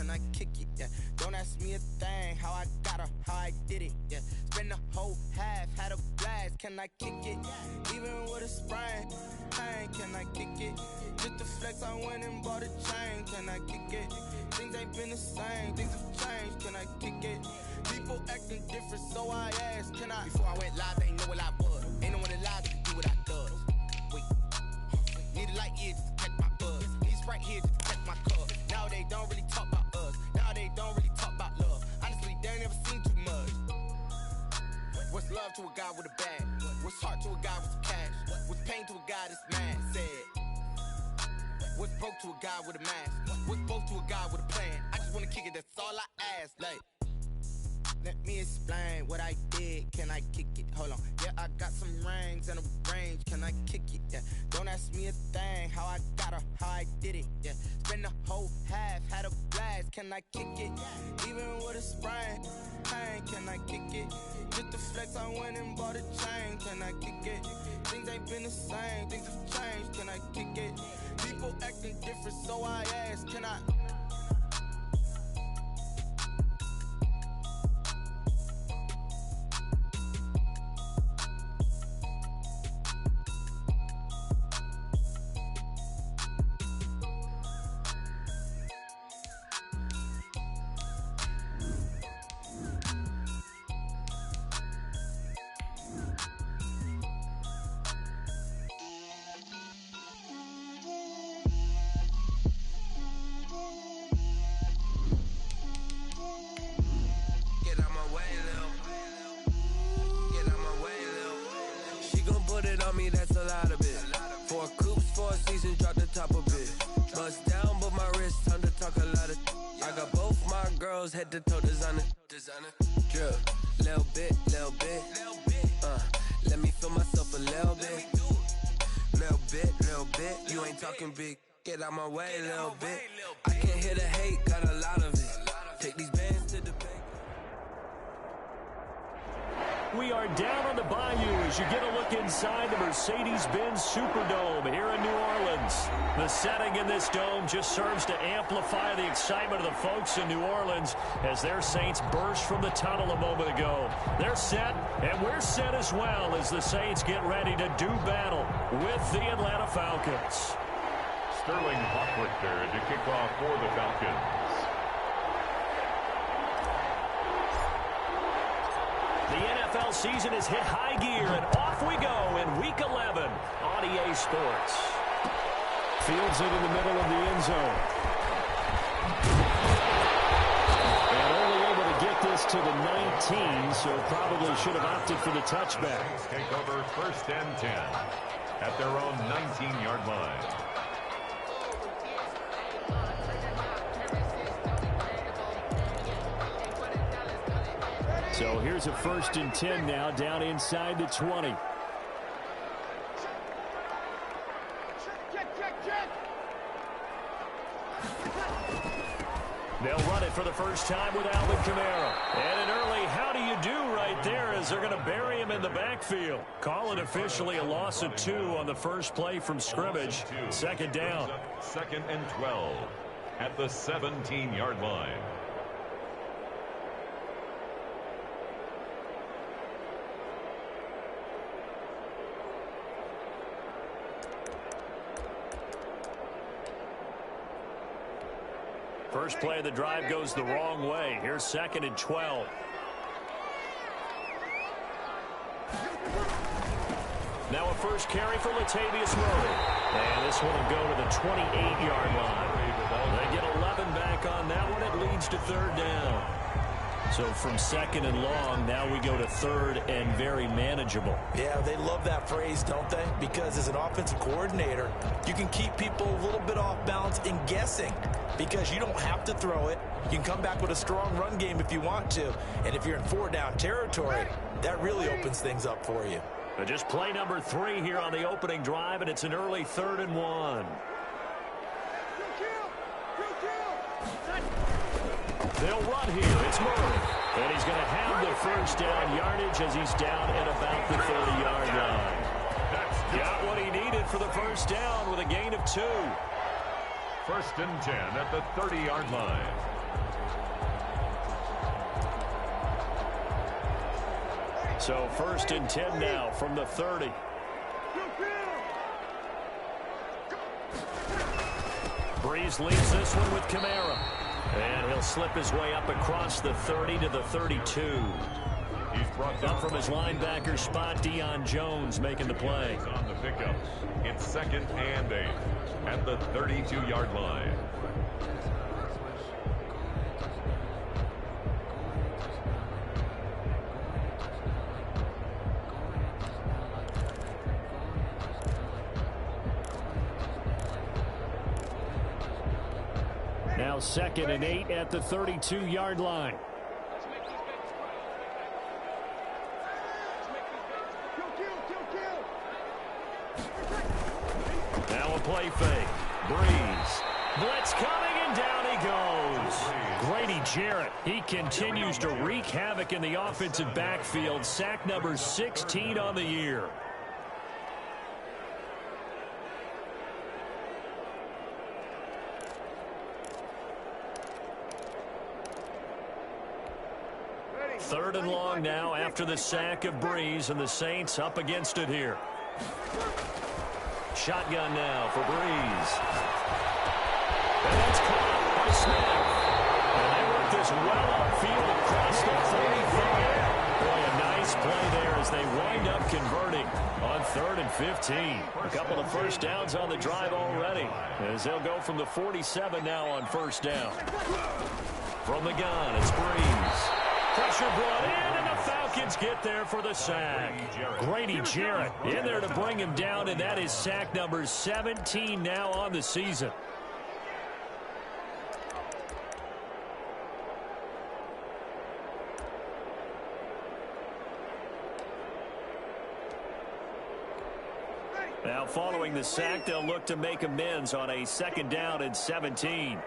can I kick it? Yeah, don't ask me a thing, how I got her, how I did it. Yeah, spend the whole half, had a blast, can I kick it? Even with a sprain, pain, can I kick it? Just to flex, I went and bought a chain, can I kick it? Things ain't been the same, things have changed, can I kick it? People acting different, so I asked, can I? Before I went live, they ain't know what I was. Ain't no one alive that can do what I does. Wait, need a light here just to catch my buzz. Need right here just to catch my cup. Now they don't really talk about us. Now they don't really talk about love. Honestly, they ain't never seen too much. What's love to a guy with a bag? What's heart to a guy with some cash? What's pain to a guy that's mad? Said. What's broke to a guy with a mask? What's both to a guy with a plan? I just wanna kick it, that's all I ask. Like, let me explain what I did. Can I kick it? Hold on. Yeah, I got some rings and a range. Can I kick it? Yeah. Don't ask me a thing. How I got her, how I did it. Yeah. Spend the whole half, had a blast. Can I kick it? Even with a sprain, pain. Can I kick it? Just to flex, I went and bought a chain. Can I kick it? Things ain't been the same. Things have changed. Can I kick it? People acting different, so I ask. Can I? That's a lot of it. 4 coops, 4 seasons, drop the top of it. Bust down, but my wrist, time to talk a lot of. I got both my girls head to toe designer. Drip, little bit. Let me feel myself a little bit. Little bit. You ain't talking big. Get out my way, little bit. I can't hear the hate, got a lot of it. Take these bands to the bank. We are down on the bayou as you get a look inside the Mercedes-Benz Superdome here in New Orleans. The setting in this dome just serves to amplify the excitement of the folks in New Orleans as their Saints burst from the tunnel a moment ago. They're set, and we're set as well as the Saints get ready to do battle with the Atlanta Falcons. Sterling Hocklichter to kick off for the Falcons. The NFL season has hit high gear, and off we go in Week 11 on EA Sports. Fields it in the middle of the end zone. And only able to get this to the 19, so probably should have opted for the touchback. Take over 1st and 10 at their own 19-yard line. So here's a 1st and 10 now, down inside the 20. They'll run it for the first time with Alvin Kamara. And an early how do you do right there as they're going to bury him in the backfield. Call it officially a loss of 2 on the first play from scrimmage. 2nd down. 2nd and 12 at the 17-yard line. First play of the drive goes the wrong way. Here's 2nd and 12. Now a first carry for Latavius Murray. And this one will go to the 28-yard line. They get 11 back on that one. It leads to 3rd down. So from 2nd and long, now we go to 3rd and very manageable. Yeah, they love that phrase, don't they? Because as an offensive coordinator, you can keep people a little bit off balance and guessing because you don't have to throw it. You can come back with a strong run game if you want to. And if you're in 4-down territory, that really opens things up for you. But just play number 3 here on the opening drive, and it's an early 3rd and 1. They'll run here. It's Murray. And he's going to have the first down yardage as he's down at about the 30-yard line. Got what he needed for the first down with a gain of 2. 1st and 10 at the 30-yard line. So 1st and 10 now from the 30. Breeze leads this one with Kamara. And he'll slip his way up across the 30 to the 32. He's brought down Up from his linebacker spot, Deion Jones making the play. on the pickups. It's 2nd and 8 at the 32-yard line. Now 2nd and 8 at the 32-yard line. Now a play fake. Breeze. Blitz coming, and down he goes. Grady Jarrett, he continues to wreak havoc in the offensive backfield. Sack number 16 on the year. Third and long now after the sack of Breeze, and the Saints up against it here. Shotgun now for Breeze. And that's caught by Smith. And they work this well upfield across the 35. Boy, a nice play there as they wind up converting on 3rd and 15. A couple of first downs on the drive already, as they'll go from the 47 now on 1st down. From the gun, it's Breeze. Pressure brought in, and the Falcons get there for the sack. Grady Jarrett in there to bring him down, and that is sack number 17 now on the season. Now following the sack, they'll look to make amends on a 2nd down and 17.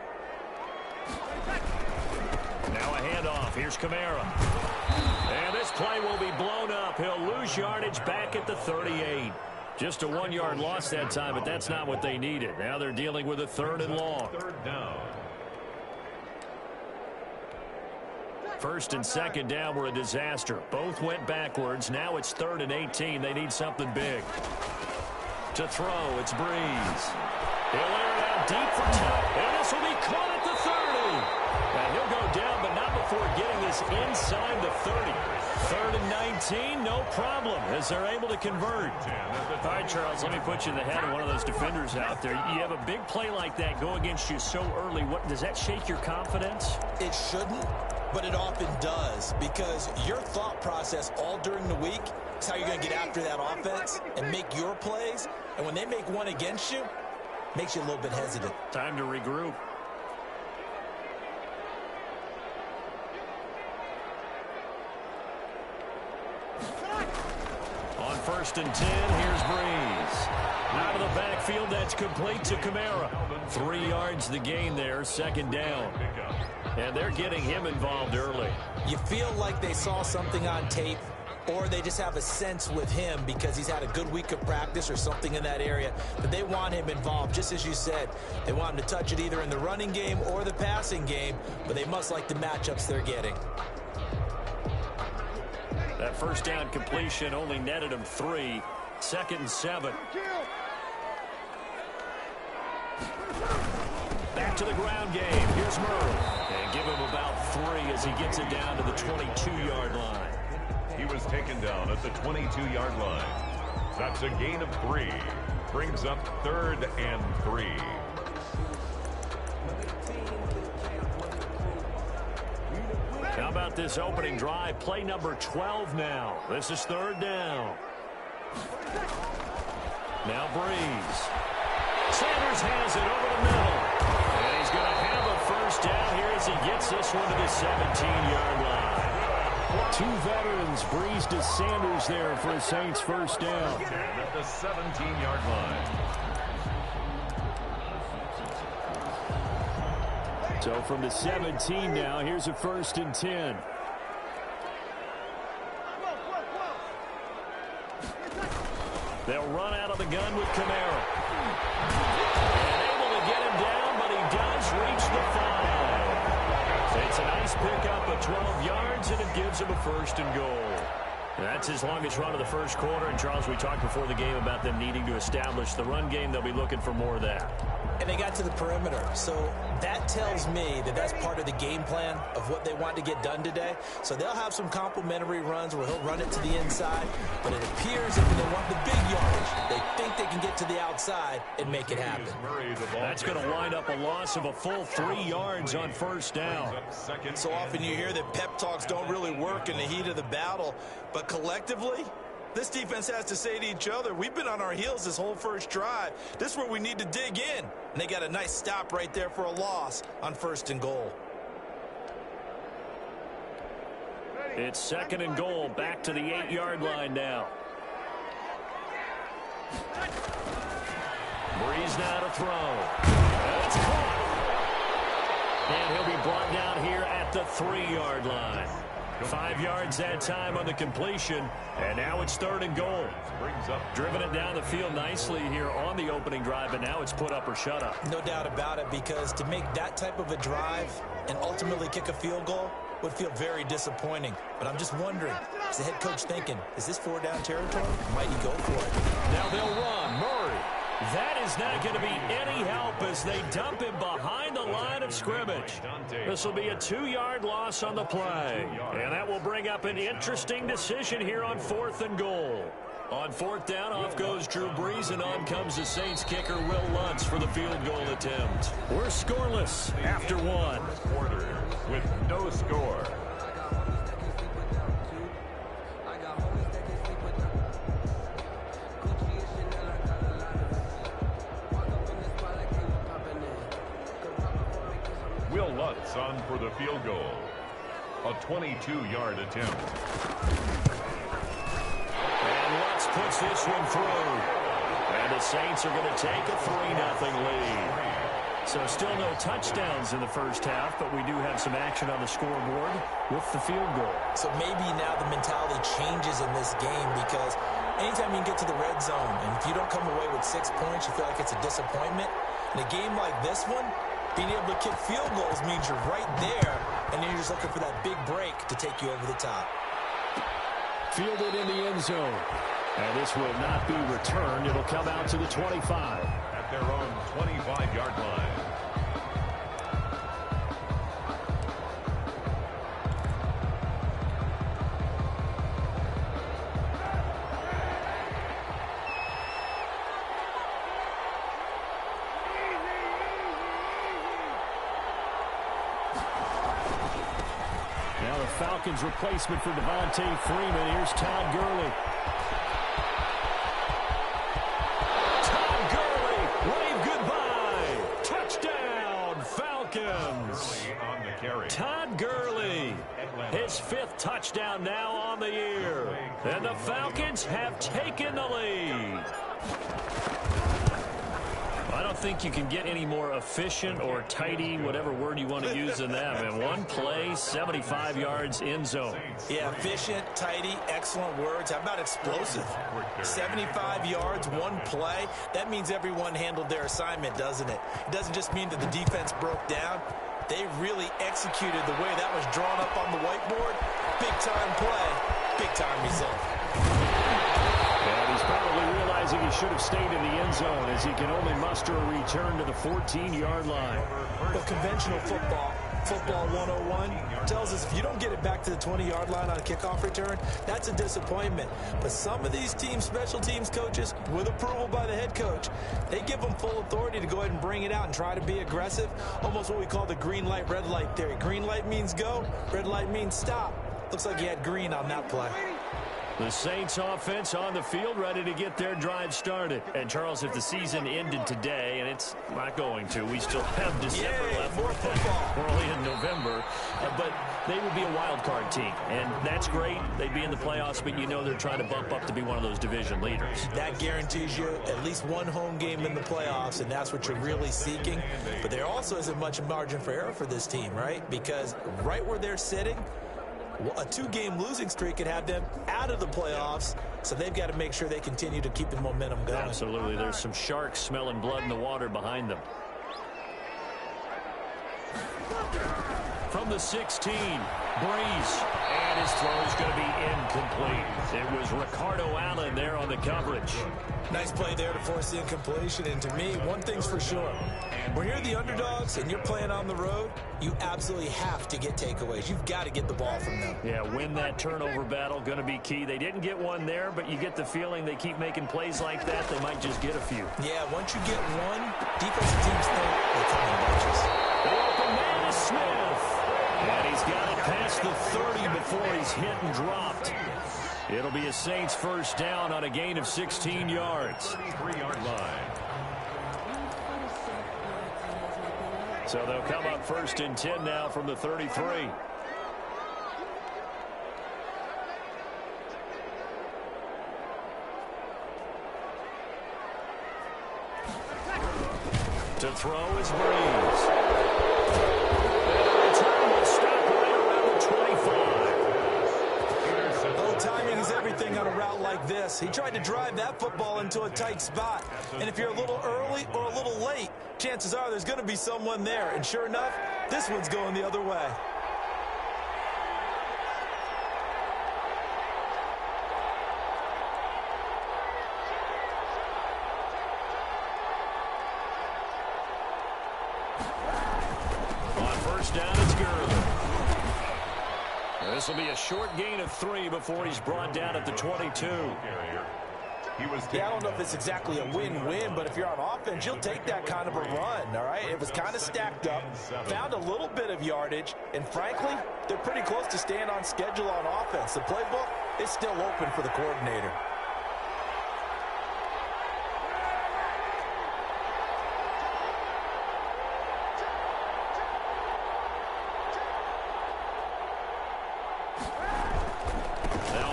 Now a handoff. Here's Kamara. And this play will be blown up. He'll lose yardage back at the 38. Just a 1-yard loss that time, but that's not what they needed. Now they're dealing with a 3rd and long. 3rd down. 1st and 2nd down were a disaster. Both went backwards. Now it's 3rd and 18. They need something big. To throw, it's Breeze. He'll air it out deep for touch. And this will be caught at the 30. And he'll go down, but not before getting this inside the 30. 3rd and 19, no problem, as they're able to convert. All right, Charles, let me put you in the head of one of those defenders out there. You have a big play like that go against you so early. Does that shake your confidence? It shouldn't, but it often does, because your thought process all during the week is how you're going to get after that offense and make your plays. And when they make one against you, it makes you a little bit hesitant. Time to regroup. On 1st and 10, here's Breeze. Out of the backfield, that's complete to Kamara. 3 yards the gain there, 2nd down. And they're getting him involved early. You feel like they saw something on tape, or they just have a sense with him because he's had a good week of practice or something in that area, but they want him involved. Just as you said, they want him to touch it either in the running game or the passing game, but they must like the matchups they're getting. That 1st down completion only netted him 3. 2nd and 7. Back to the ground game. Here's Murray. And give him about 3 as he gets it down to the 22-yard line. He was taken down at the 22-yard line. That's a gain of 3. Brings up 3rd and 3. How about this opening drive? Play number 12 now. This is 3rd down. Now Breeze. Sanders has it over the middle. And he's going to have a 1st down here as he gets this one to the 17-yard line. 2 veterans, Breeze to Sanders there for a Saints 1st down. At the 17-yard line. So from the 17 now, here's a 1st and 10. They'll run out of the gun with Kamara. And able to get him down, but he does reach the 5. about 12 yards, and it gives him a 1st and goal. That's his longest run of the first quarter. And, Charles, we talked before the game about them needing to establish the run game. They'll be looking for more of that. And they got to the perimeter. So that tells me that that's part of the game plan of what they want to get done today. So they'll have some complimentary runs where he'll run it to the inside. But it appears that when they want the big yardage, they think they can get to the outside and make it happen. That's going to wind up a loss of a full 3 yards on 1st down. So often you hear that pep talks don't really work in the heat of the battle. But collectively, this defense has to say to each other, we've been on our heels this whole first drive. This is where we need to dig in. And they got a nice stop right there for a loss on 1st and goal. It's 2nd and goal, back to the 8-yard line now. Breeze now to throw. That's caught. And he'll be brought down here at the 3-yard line. 5 yards that time on the completion, and now it's 3rd and goal. Driven it down the field nicely here on the opening drive, and now it's put up or shut up. No doubt about it, because to make that type of a drive and ultimately kick a field goal would feel very disappointing. But I'm just wondering, is the head coach thinking, is this 4-down territory? Might he go for it? Now they'll run. Murray. That is not going to be any help as they dump him behind the line of scrimmage. This will be a 2-yard loss on the play. And that will bring up an interesting decision here on 4th and goal. On 4th down, off goes Drew Brees, and on comes the Saints kicker, Will Lutz, for the field goal attempt. We're scoreless after 1. Quarter with no score. Will Lutz on for the field goal. A 22-yard attempt. And Lutz puts this one through. And the Saints are going to take a 3-0 lead. So still no touchdowns in the first half, but we do have some action on the scoreboard with the field goal. So maybe now the mentality changes in this game, because anytime you can get to the red zone, and if you don't come away with 6 points, you feel like it's a disappointment. In a game like this one, being able to kick field goals means you're right there, and then you're just looking for that big break to take you over the top. Fielded in the end zone. And this will not be returned. It'll come out to the 25. At their own 25-yard line. Now the Falcons' replacement for Devontae Freeman. Here's Todd Gurley. Todd Gurley, wave goodbye. Touchdown, Falcons. Todd Gurley, his 5th touchdown now on the year. And the Falcons have taken the lead. I don't think you can get any more efficient or tidy, whatever word you want to use in that. And one play, 75 yards in zone. Yeah, efficient, tidy, excellent words. How about explosive? 75 yards, one play. That means everyone handled their assignment, doesn't it? It doesn't just mean that the defense broke down. They really executed the way that was drawn up on the whiteboard. Big-time play, big-time result. And he's probably realizing he should have stayed in the end zone, as he can only muster a return to the 14-yard line. But conventional football 101, tells us if you don't get it back to the 20-yard line on a kickoff return, that's a disappointment. But some of these teams, special teams coaches, with approval by the head coach, they give them full authority to go ahead and bring it out and try to be aggressive. Almost what we call the green light, red light theory. Green light means go, red light means stop. Looks like he had green on that play. The Saints offense on the field, ready to get their drive started. And, Charles, if the season ended today, and it's not going to, we still have December left. More football. We're only in November. But they would be a wild card team. And that's great. They'd be in the playoffs, but you know they're trying to bump up to be one of those division leaders. That guarantees you at least one home game in the playoffs, and that's what you're really seeking. But there also isn't much margin for error for this team, right? Because right where they're sitting, a 2-game losing streak could have them out of the playoffs, so they've got to make sure they continue to keep the momentum going. Absolutely. There's some sharks smelling blood in the water behind them. From the 16, Breeze. And his throw is going to be incomplete. It was Ricardo Allen there on the coverage. Nice play there to force the incompletion. And to me, one thing's for sure. When you're the underdogs and you're playing on the road, you absolutely have to get takeaways. You've got to get the ball from them. Yeah, win that turnover battle, going to be key. They didn't get one there, but you get the feeling they keep making plays like that, they might just get a few. Yeah, once you get one, defensive teams think they come in bunches. The open man is Smith. And he's got it past the 30 before he's hit and dropped. It'll be a Saints first down on a gain of 16 yards. 33-yard line. So they'll come up first and 10 now from the 33. To throw is Breeze. Timing is everything on a route like this. He tried to drive that football into a tight spot. And if you're a little early or a little late, chances are there's going to be someone there. And sure enough, this one's going the other way. On first down, it's Gurley. This will be a short gain of 3 before he's brought down at the 22. Yeah, I don't know if it's exactly a win-win, but if you're on offense, you'll take that kind of a run, all right? It was kind of stacked up, found a little bit of yardage, and frankly, they're pretty close to staying on schedule on offense. The playbook is still open for the coordinator.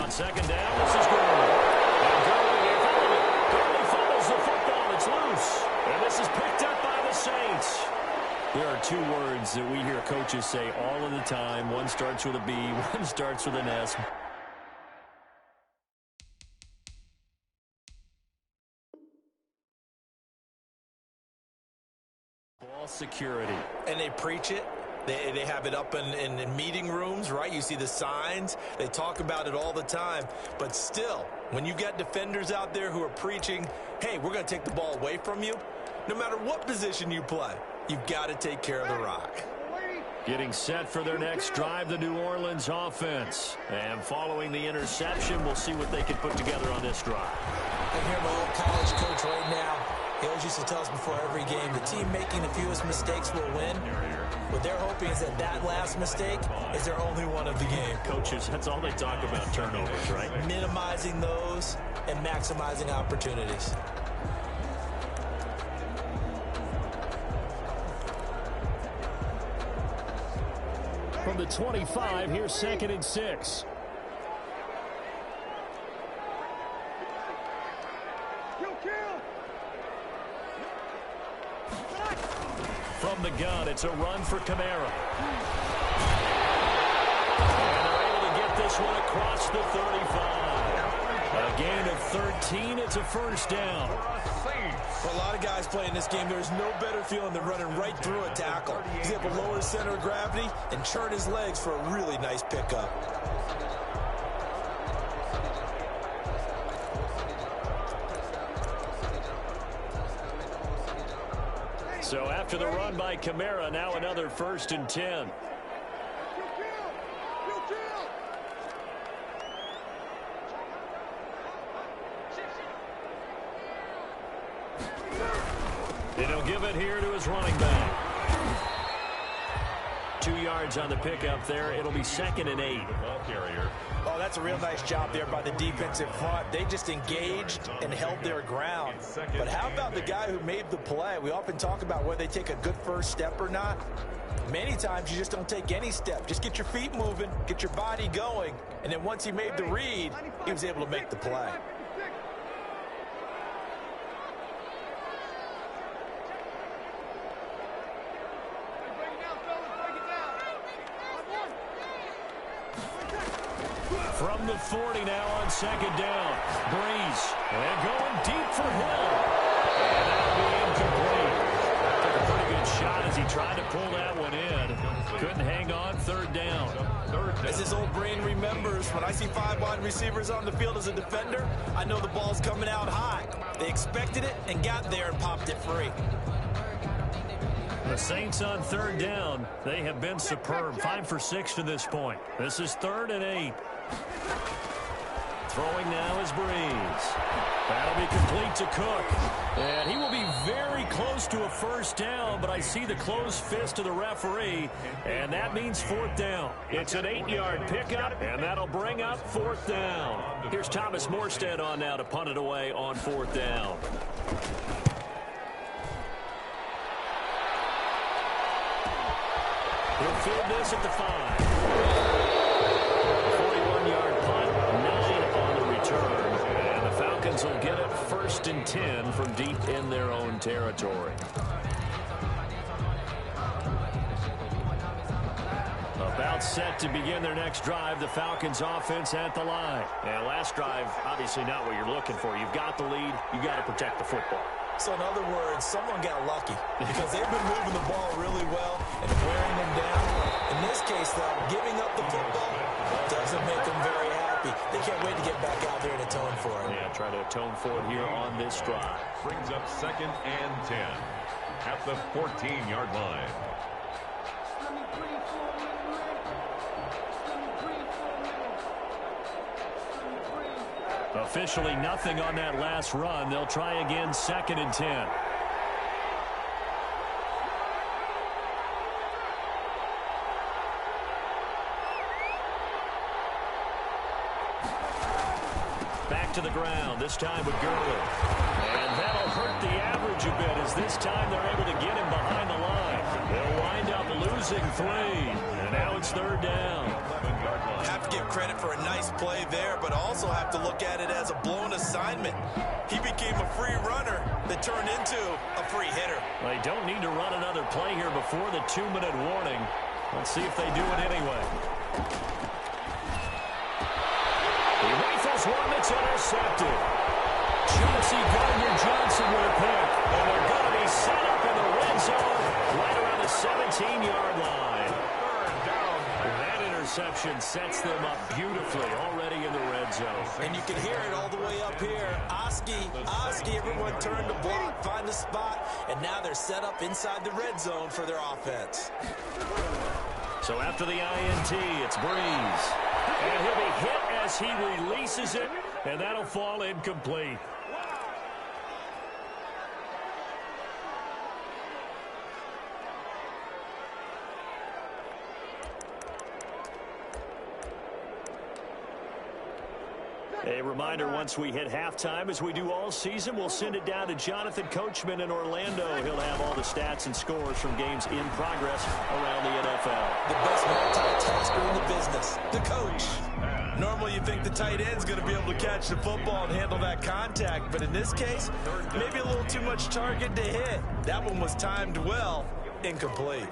Second down, this is Gurley. And Gurley fumbles the football. It's loose. And this is picked up by the Saints. There are two words that we hear coaches say all of the time. One starts with a B, one starts with an S. Ball security. And they preach it. They have it up in meeting rooms, right? You see the signs. They talk about it all the time. But still, when you got defenders out there who are preaching, hey, we're going to take the ball away from you, no matter what position you play, you've got to take care of the rock. Getting set for their next drive, the New Orleans offense. And following the interception, we'll see what they can put together on this drive. I hear my old college coach right now. He always used to tell us before every game, the team making the fewest mistakes will win. What they're hoping is that that last mistake is their only one of the game. Coaches, that's all they talk about, turnovers, right? Minimizing those and maximizing opportunities. From the 25, here's 2nd and 6. From the gun, it's a run for Kamara. And they're able to get this one across the 35. A gain of 13, it's a first down. For a lot of guys playing this game, there's no better feeling than running right through a tackle. He's able to lower his center of gravity and churn his legs for a really nice pickup. So after the run by Kamara, now another 1st and 10. And he'll give it here to his running back. 2 yards on the pickup there. It'll be 2nd and 8. Oh, that's a real nice job there by the defensive front. They just engaged and held their ground. But how about the guy who made the play? We often talk about whether they take a good first step or not. Many times you just don't take any step. Just get your feet moving, get your body going, and then once he made the read, he was able to make the play. From the 40 now on 2nd down. Breeze. And going deep for Hill. And that'll be incomplete. Took a pretty good shot as he tried to pull that one in. Couldn't hang on, third down. As his old brain remembers, when I see 5 wide receivers on the field as a defender, I know the ball's coming out high. They expected it and got there and popped it free. The Saints on third down. They have been superb. 5 for 6 to this point. This is 3rd and 8. Throwing now is Breeze. That'll be complete to Cook. And he will be very close to a first down, but I see the closed fist of the referee, and that means 4th down. It's an 8-yard pickup, and that'll bring up 4th down. Here's Thomas Morstead on now to punt it away on 4th down. He'll field this at the 5. 41-yard punt, 9 on the return. And the Falcons will get it 1st and 10 from deep in their own territory. About set to begin their next drive, the Falcons offense at the line. And last drive, obviously not what you're looking for. You've got the lead. You've got to protect the football. So in other words, someone got lucky because they've been moving the ball really well and wearing them down. In this case, though, giving up the football doesn't make them very happy. They can't wait to get back out there and atone for it. Yeah, try to atone for it here on this drive. Brings up 2nd and 10 at the 14-yard line. Officially nothing on that last run. They'll try again, 2nd and 10. Back to the ground, this time with Gurley. And that'll hurt the average a bit as this time they're able to get him behind the line. They'll wind up losing 3. And now it's 3rd down. Have to give credit for a nice play there, but also have to look at it as a blown assignment. He became a free runner that turned into a free hitter. They don't need to run another play here before the 2-minute warning. Let's see if they do it anyway. He rifles one that's intercepted. Chauncey Gardner-Johnson with a pick. And they're going to be set up in the red zone right around the 17-yard line. That interception sets them up beautifully already in the red zone. And you can hear it all the way up here. Oski, everyone turned to block, find a spot, and now they're set up inside the red zone for their offense. So after the INT, it's Breeze. And he'll be hit as he releases it, and that'll fall incomplete. A reminder, once we hit halftime, as we do all season, we'll send it down to Jonathan Coachman in Orlando. He'll have all the stats and scores from games in progress around the NFL. The best multitasker in the business, the coach. Normally you think the tight end's going to be able to catch the football and handle that contact, but in this case, maybe a little too much target to hit. That one was timed well, incomplete.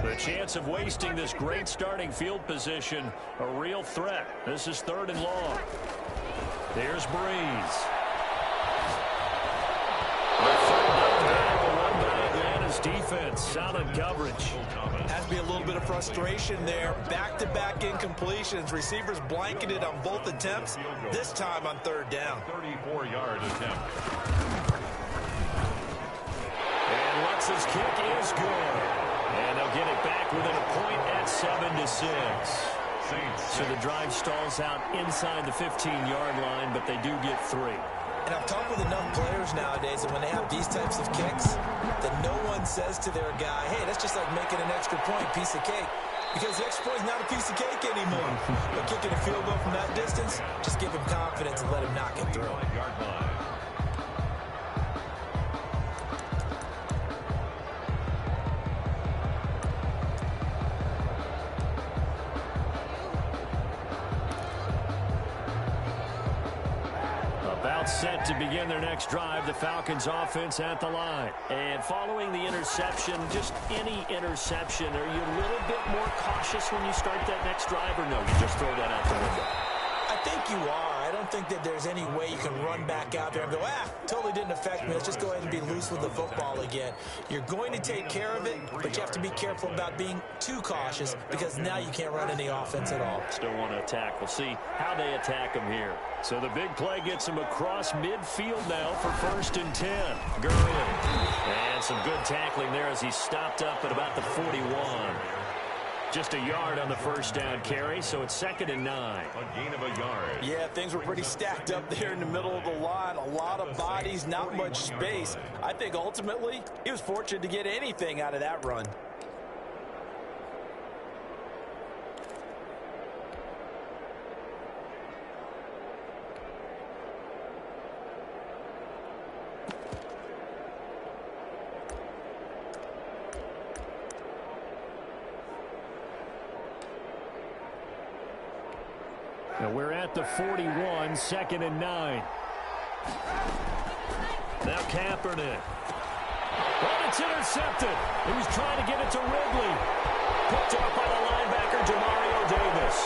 The chance of wasting this great starting field position, a real threat. This is 3rd and long. There's Breeze. The 3rd down run by Atlanta's defense. Solid coverage. Has to be a little bit of frustration there. Back-to-back incompletions. Receivers blanketed on both attempts, this time on 3rd down. 34-yard attempt. And Lutz's kick is good. And they'll get it back within a point at 7-6. So the drive stalls out inside the 15-yard line, but they do get 3. And I've talked with enough players nowadays that when they have these types of kicks, that no one says to their guy, hey, that's just like making an extra point, piece of cake. Because the extra point is not a piece of cake anymore. But kicking a field goal from that distance, just give him confidence and let him knock it through. Set to begin their next drive, the Falcons offense at the line. And following the interception, just any interception, are you a little bit more cautious when you start that next drive, or no, you just throw that out the window? I think you are. I don't think that there's any way you can run back out there and go, totally didn't affect me. Let's just go ahead and be loose with the football again. You're going to take care of it, but you have to be careful about being too cautious because now you can't run any offense at all. Still want to attack. We'll see how they attack him here. So the big play gets him across midfield now for 1st and 10. Gurley. And some good tackling there as he stopped up at about the 41. Just a yard on the first down carry, so it's 2nd and 9. A gain of a yard. Yeah, things were pretty stacked up there in the middle of the line. A lot of bodies, not much space. I think ultimately he was fortunate to get anything out of that run. Now we're at the 41, 2nd and 9. Now Kaepernick. Well, it's intercepted. He was trying to get it to Ridley. Picked up by the linebacker, Demario Davis.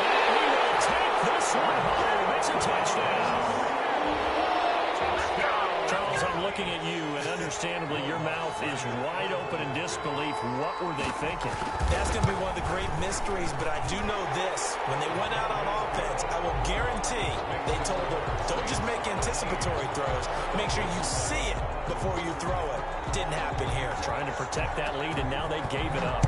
And he will take this one home. It's a touchdown. Charles, I'm looking at you, and understandably your mouth is wide open in disbelief. What were they thinking? That's going to be one of the great mysteries, but I do know this. When they went out on offense, I will guarantee they told them, don't just make anticipatory throws. Make sure you see it before you throw it. Didn't happen here. Trying to protect that lead, and now they gave it up.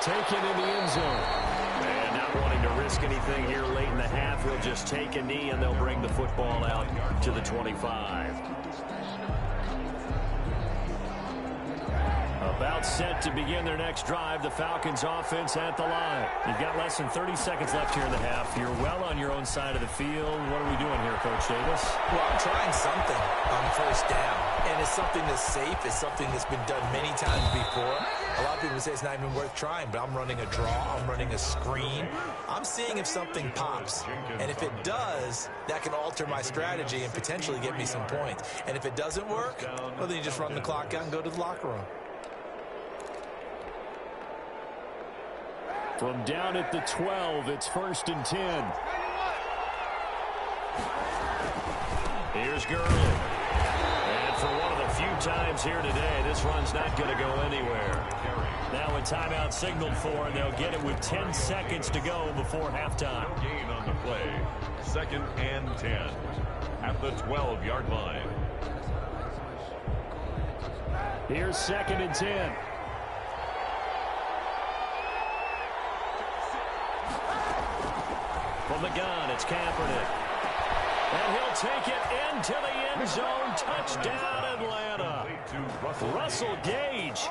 Taken in the end zone. And not wanting to risk anything here late in the half, he'll just take a knee, and they'll bring the football out to the 25. About set to begin their next drive. The Falcons offense at the line. You've got less than 30 seconds left here in the half. You're well on your own side of the field. What are we doing here, Coach Davis? Well, I'm trying something on 1st down. And it's something that's safe. It's something that's been done many times before. A lot of people say it's not even worth trying, but I'm running a draw. I'm running a screen. I'm seeing if something pops. And if it does, that can alter my strategy and potentially get me some points. And if it doesn't work, well, then you just run the clock out and go to the locker room. From down at the 12, it's 1st and 10. Here's Gurley. And for one of the few times here today, this run's not going to go anywhere. Now a timeout signaled for, and they'll get it with 10 seconds to go before halftime. No gain on the play. 2nd and 10 at the 12-yard line. Here's 2nd and 10. From the gun, it's Kaepernick. And he'll take it into the end zone. Touchdown, Atlanta. Russell Gage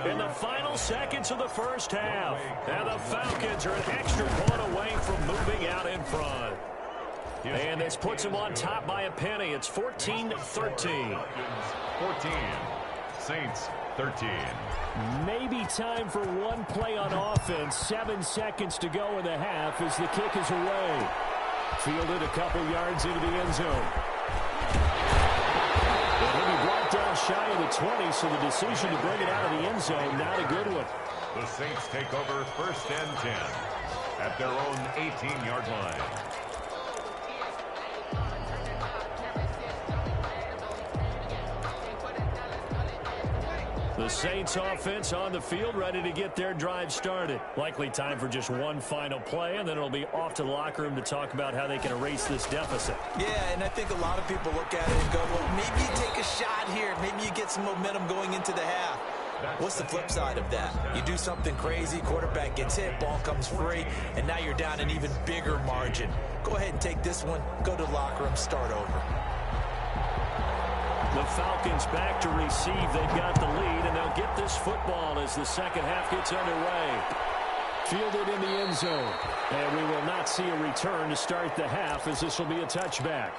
in the final seconds of the first half. And the Falcons are an extra point away from moving out in front. And this puts them on top by a penny. It's 14-13. 14. Saints 13. Maybe time for one play on offense. 7 seconds to go in the half as the kick is away. Fielded a couple yards into the end zone. And he'll be brought down shy of the 20, so the decision to bring it out of the end zone, not a good one. The Saints take over 1st and 10 at their own 18-yard line. The Saints offense on the field, ready to get their drive started. Likely time for just one final play, and then it'll be off to the locker room to talk about how they can erase this deficit. Yeah, and I think a lot of people look at it and go, well, maybe you take a shot here. Maybe you get some momentum going into the half. What's the flip side of that? You do something crazy, quarterback gets hit, ball comes free, and now you're down an even bigger margin. Go ahead and take this one, go to the locker room, start over. The Falcons back to receive. They've got the lead, and they'll get this football as the second half gets underway. Fielded in the end zone. And we will not see a return to start the half, as this will be a touchback.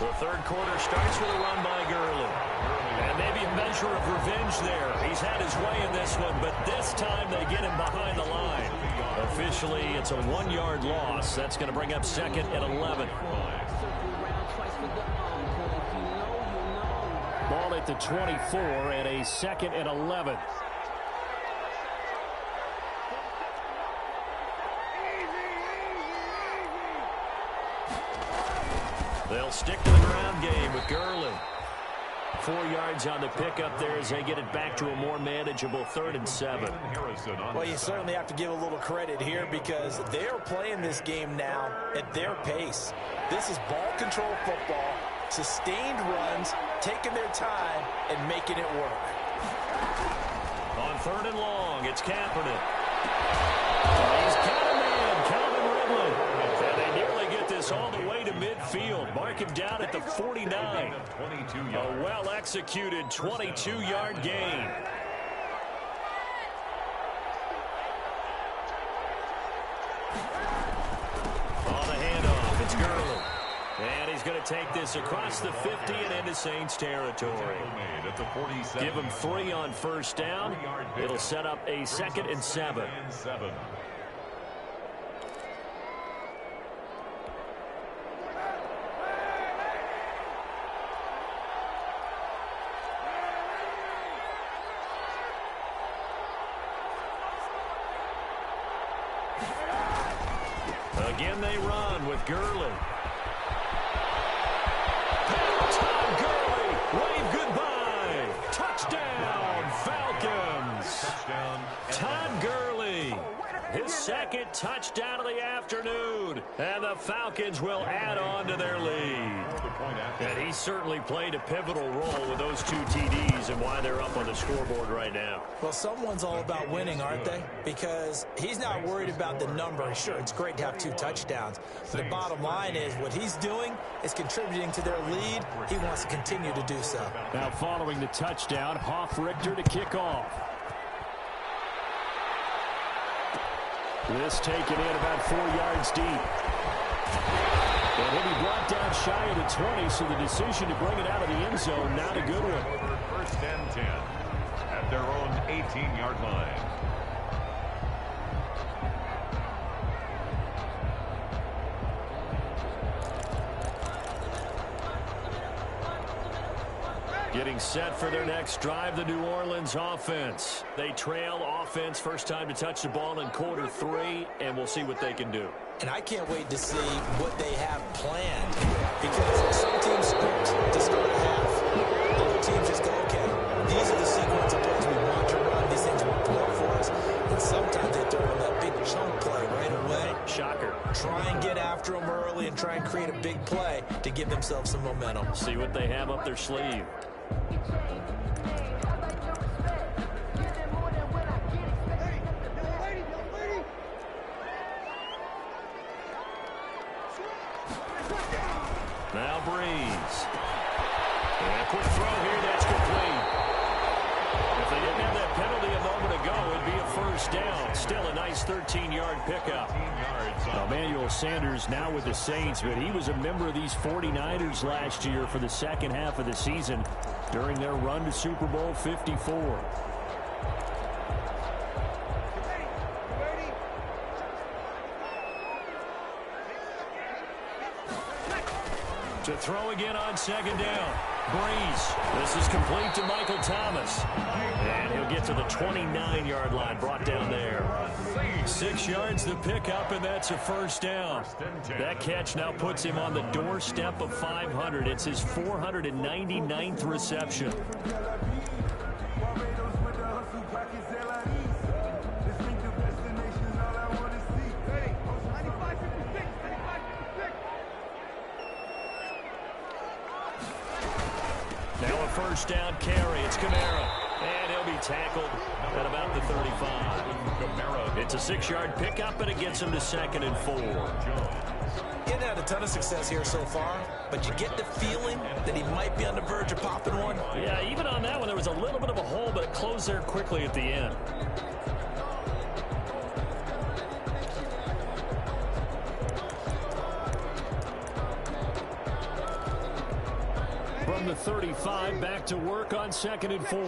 The third quarter starts with a run by Gurley. And Yeah, maybe a measure of revenge there. He's had his way in this one, but this time they get him behind the line. Officially, it's a 1-yard loss. That's going to bring up 2nd and 11. Ball at the 24 and a 2nd and 11. They'll stick to the ground game with Gurley. 4 yards on the pickup there as they get it back to a more manageable 3rd and 7. Well, you certainly have to give a little credit here because they are playing this game now at their pace. This is ball control football, sustained runs, taking their time, and making it work. On 3rd and long, it's Kaepernick. He's got a man, Calvin Ridley. And they nearly get this all the way to midfield. Mark him down at the 49. A well-executed 22-yard gain. On the handoff, it's Gurley. And he's going to take this across the 50 and into Saints territory. Give him 3 on 1st down. It'll set up a 2nd and 7. Again they run with Gurley. Todd Gurley, wave goodbye. Touchdown, Falcons. Todd Gurley, his 2nd touchdown of the afternoon. And the Falcons will add on to their lead. And he certainly played a pivotal role with those 2 TDs and why they're up on the scoreboard right now. Well, someone's all about winning, aren't they? Because he's not worried about the number. Sure, it's great to have 2 touchdowns. But the bottom line is what he's doing is contributing to their lead. He wants to continue to do so. Now following the touchdown, Hoff-Richter to kick off. This taken in about 4 yards deep. And he'll be brought down shy of the 20, so the decision to bring it out of the end zone, not a good one. 1st and 10 at their own 18-yard line. Getting set for their next drive, the New Orleans offense. They trail offense, first time to touch the ball in quarter 3, and we'll see what they can do. And I can't wait to see what they have planned because some teams script to start a half. Other teams just go, okay, these are the sequence of plays we want to run. These things work well for us. And sometimes they throw in that big chunk play right away. Shocker. Try and get after them early and try and create a big play to give themselves some momentum. See what they have up their sleeve. Now Breeze. And a quick throw here, that's complete. If they didn't have that penalty a moment ago, it'd be a 1st down. Still a nice 13-yard pickup. Emmanuel Sanders now with the Saints, but he was a member of these 49ers last year for the 2nd half of the season during their run to Super Bowl 54. To throw again on 2nd down. Breeze. This is complete to Michael Thomas. And he'll get to the 29-yard line, brought down there. 6 yards the pickup, and that's a 1st down. That catch now puts him on the doorstep of 500. It's his 499th reception. Now a 1st down carry. It's Kamara. And he'll be tackled at about the 35. It's a 6-yard pickup, and it gets him to 2nd and 4. Getting had a ton of success here so far, but you get the feeling that he might be on the verge of popping one. Yeah, even on that one, there was a little bit of a hole, but it closed there quickly at the end. From the 35, back to work on 2nd and 4.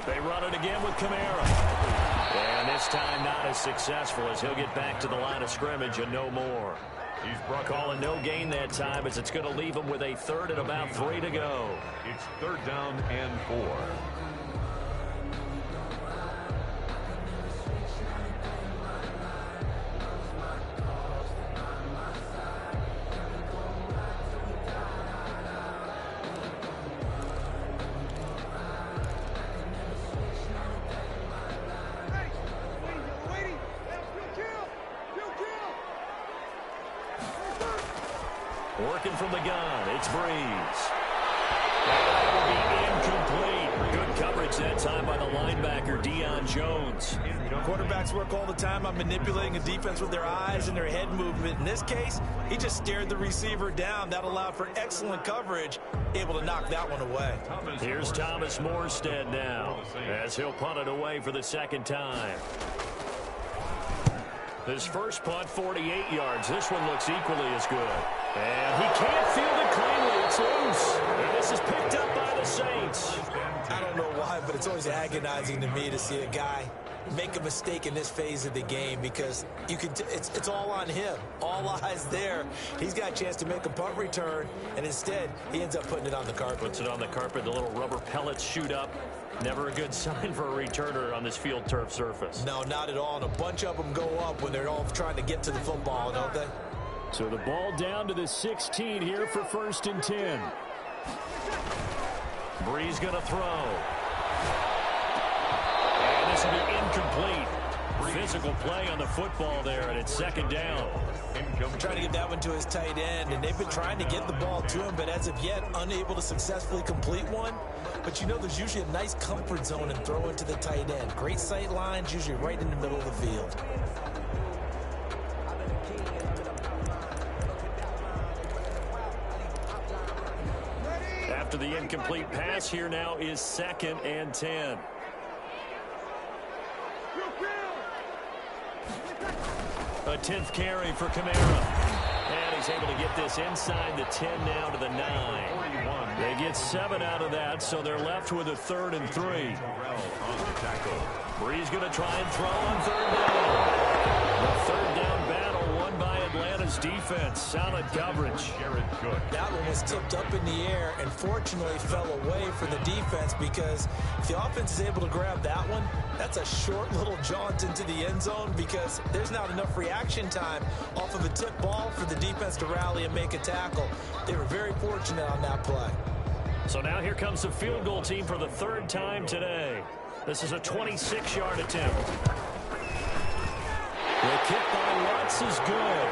They run it again with Kamara. And this time not as successful as he'll get back to the line of scrimmage and no more. He's brought calling no gain that time as it's going to leave him with a 3rd and about 3 to go. It's 3rd down and 4. Working from the gun, it's Breeze. That will be incomplete. Good coverage that time by the linebacker, Deion Jones. Quarterbacks work all the time on manipulating a defense with their eyes and their head movement. In this case, he just stared the receiver down. That allowed for excellent coverage, able to knock that one away. Here's Thomas Morstead now, as he'll punt it away for the 2nd time. His first punt, 48 yards. This one looks equally as good. And he can't field it cleanly. It's loose. And this is picked up by the Saints. I don't know why, but it's always agonizing to me to see a guy make a mistake in this phase of the game because you can. It's all on him. All eyes there. He's got a chance to make a punt return, and instead he ends up putting it on the carpet. Puts it on the carpet. The little rubber pellets shoot up. Never a good sign for a returner on this field turf surface. No, not at all. And a bunch of them go up when they're all trying to get to the football, don't they? So the ball down to the 16 here for 1st and 10. Breeze going to throw. And this will be incomplete. Physical play on the football there, and it's 2nd down. Trying to get that one to his tight end, and they've been trying to get the ball to him, but as of yet, unable to successfully complete one. But you know, there's usually a nice comfort zone in throwing to the tight end. Great sight lines, usually right in the middle of the field. After the incomplete pass, here now is 2nd and 10. A 10th carry for Kamara. And he's able to get this inside the 10 now to the 9. They get 7 out of that, so they're left with a 3rd and 3. Breeze going to try and throw on 3rd down. The 3rd down battle won by Atlanta's defense. Solid coverage. That one was tipped up in the air and fortunately fell away for the defense because if the offense is able to grab that one, that's a short little jaunt into the end zone because there's not enough reaction time off of a tip ball for the defense to rally and make a tackle. They were very fortunate on that play. So now here comes the field goal team for the 3rd time today. This is a 26-yard attempt. The kick by Watts is good.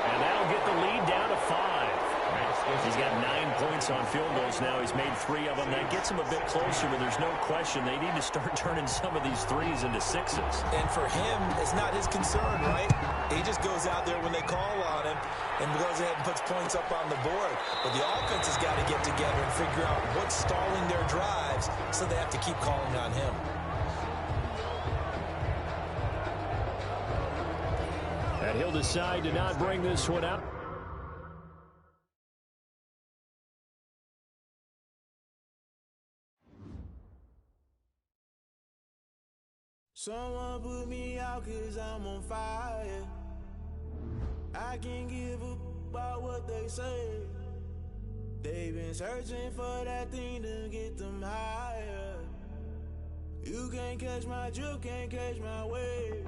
And that'll get the lead down to 5. He's got 9 points on field goals now. He's made 3 of them. That gets him a bit closer, but there's no question they need to start turning some of these 3s into 6s. And for him, it's not his concern, right? He just goes out there when they call on him and goes ahead and puts points up on the board. But the offense has got to get together and figure out what's stalling their drives, so they have to keep calling on him. And he'll decide to not bring this one out. Someone put me out 'cause I'm on fire. I can't give up about what they say. They've been searching for that thing to get them higher. You can't catch my drift, can't catch my wave.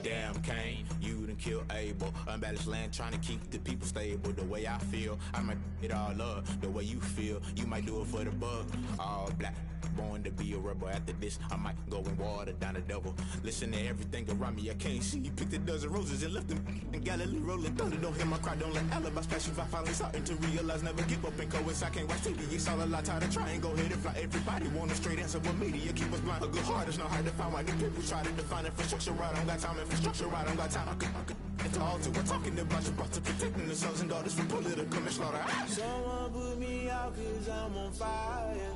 Damn, Kane, you done killed Abel. Unbalanced land, trying to keep the people stable. The way I feel, I might it all up. The way you feel, you might do it for the bug. All black, born to be a rebel. After this, I might go and water down the devil. Listen to everything around me, I can't see. Picked a dozen roses and left them in Galilee rolling thunder. Don't hear my cry, don't let alibis pass you. I finally starting to realize, never give up and coincide. I can't watch TV, it's all a lot. Tired of trying, go ahead and fly. Everybody want a straight answer, but media keep us blind. A good heart is not hard to find. Why the people try to define infrastructure right? I don't got time, infrastructure right? I don't got time. I could into all to. We're talking about you brought to protecting the sons and daughters from political slaughter. Someone put me out 'cause I'm on fire.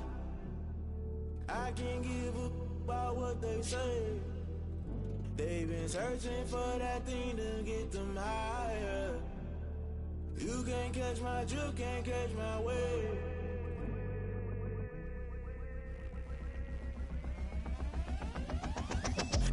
I can't give up about what they say. They've been searching for that thing to get them higher. You can't catch my drift, can't catch my wave.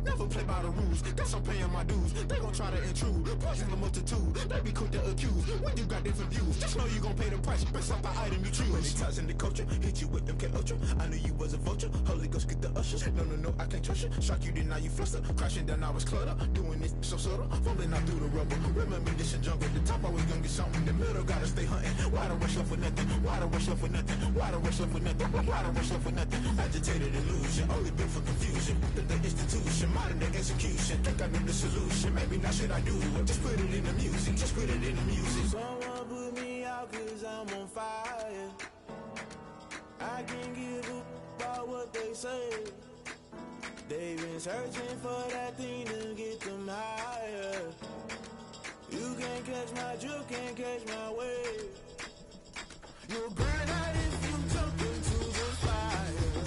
Never play by the rules, guess I'm paying my dues. They gon' try to intrude, poison the multitude. They be quick to accuse, when you got different views. Just know you gon' pay the price, based off the item you choose. Many times in the culture, hit you with them K-Ultra. I knew you was a vulture, Holy Ghost get the ushers. No, I can't trust you. Shock you, then now you fluster. Crashing down, I was cluttered. Doing this so subtle, fumbling out through the rubble. Remember this and jungle, the top always gonna get something. The middle gotta stay hunting. Why the rush up for nothing? Why the rush up for nothing? Why the rush up for nothing? Why the rush up for nothing? Agitated illusion, only built for confusion. The institution, modern day execution. Think I know the solution, maybe not should I do it. Just put it in the music, just put it in the music. Someone put me out cause I'm on fire. I can't give a about what they say. They've been searching for that thing to get them higher. You can't catch my drift, can't catch my wave. You'll burn out if you jump into the fire.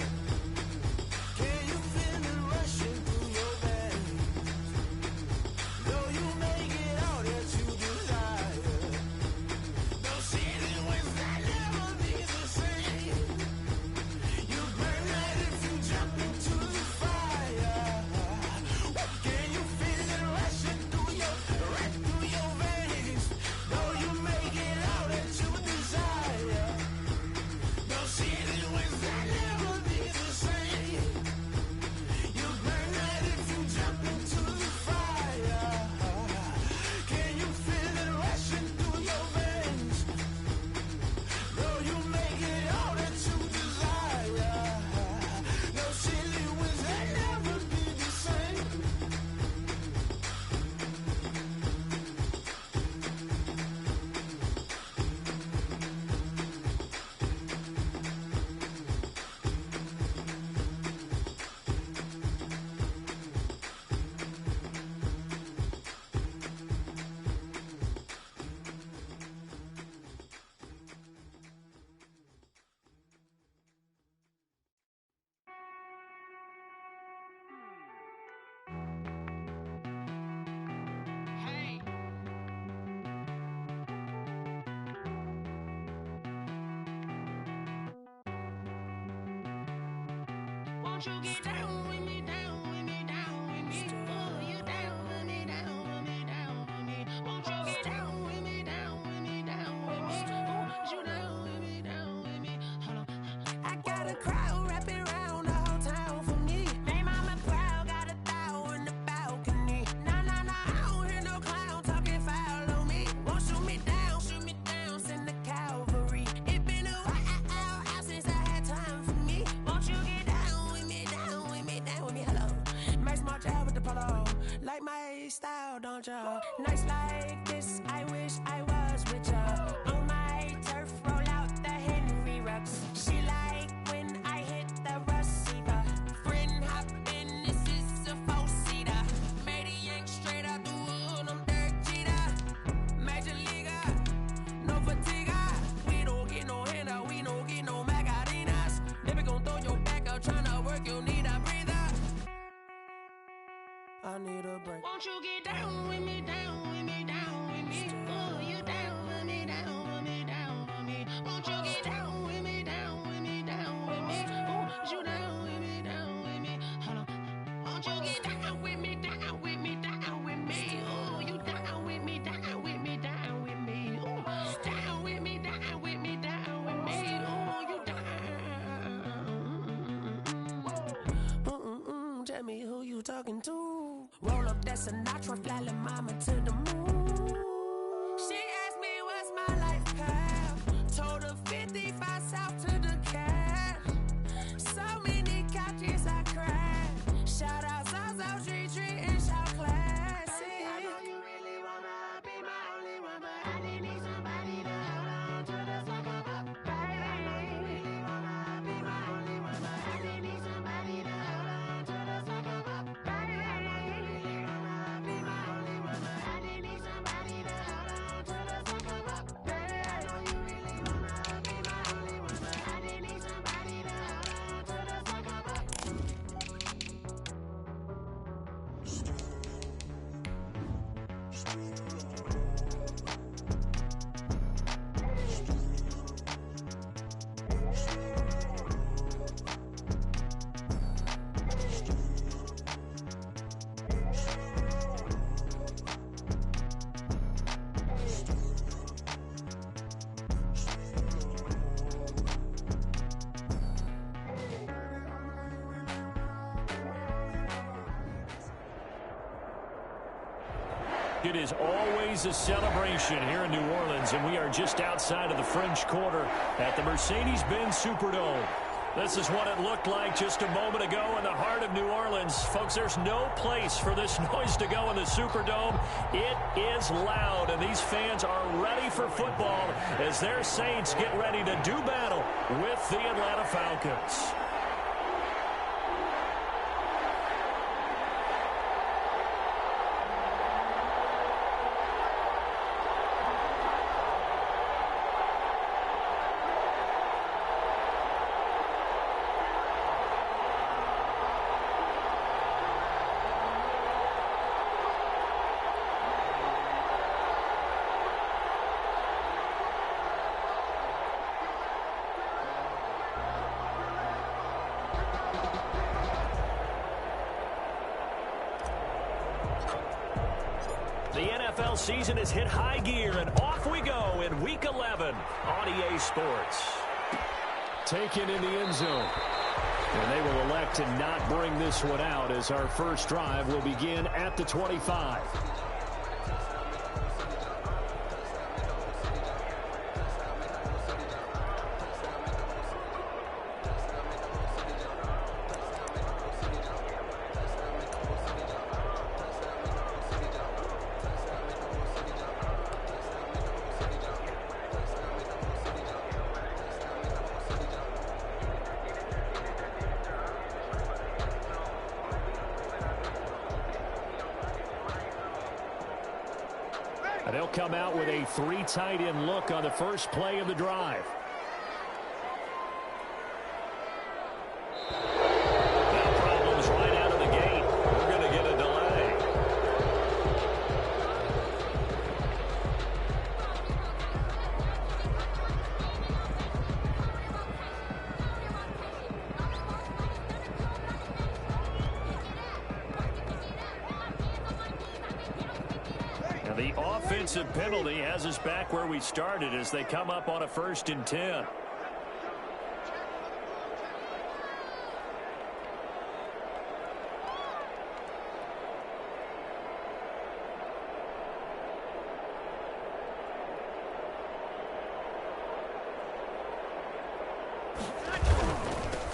Can you feel it rushing through your veins? Though you make it all that you desire. Those feelings that never be the same. You burn out if you jump into the fire. Can you feel it rushing through your veins? Though you make it all that you desire. Those feelings that never be the same. You burn out if you jump into the fire. Can you feel it rushing through your veins? Though you make it all that you desire. Those feelings that never be the same. Won't you get down with me, down with me, down with me? Oh, you down with me, down with me, down with me. Won't you get down with me, down with me, down with me? Oh, you down with me, down with me? Hold on. I got a crowd wrapping around the whole town for me. They mama proud, got a thou in the balcony. Nah, I don't hear no clown talking foul on me. Won't shoot me down, send the cavalry. It been a while since I had time for me. Won't you get down with me, down with me, down with me? Hello. Nice march out with the polo. Like my style, don't ya? Nice like this, I wish I was with ya. On my turf, roll out the Henry Rux. She like when I hit the receiver. Friend hop in, this is a four-seater. Made a yank straight out the wood, I'm Derek Jeter. Major leaguer, no fatigue. We don't get no handout, we don't get no Magarinas. Never gon' throw your back out, tryna work, you need a breather. I need a break. Won't you get down with me, down with me, down with me? Oh, you down with me, down with me, down with me? Won't you get down with me, down with me, down with me? Oh, you down with me, down with me? Hold on. Won't you get down with me, down with me, down with me? Oh, you down with me, down with me, down with me? Oh, down with me, down with me, down with me? Oh, you down. Tell me who you talking to. Roll up that Sinatra, fly la mama to the moon. She asked me what's my life path. Told her 55 south to the cat. So many couches I cried. Shout out South Street and shout classic. I know you really wanna be my only one, but I didn't need somebody to hold on to the fuck up, baby. I know you really wanna be my only one, but I didn't need somebody to hold on to the fuck up, baby. I know you really wanna be my only one, but I didn't need somebody It is always a celebration here in New Orleans, and we are just outside of the French Quarter at the Mercedes-Benz Superdome. This is what it looked like just a moment ago in the heart of New Orleans. Folks, there's no place for this noise to go in the Superdome. It is loud, and these fans are ready for football as their Saints get ready to do battle with the Atlanta Falcons. The NFL season has hit high gear, and off we go in Week 11 on EA Sports. Taken in the end zone. And they will elect to not bring this one out as our first drive will begin at the 25. They'll come out with a 3 tight end look on the first play of the drive. No problems right out of the gate. We're going to get a delay. The offensive penalty has us back where we started as they come up on a 1st and 10.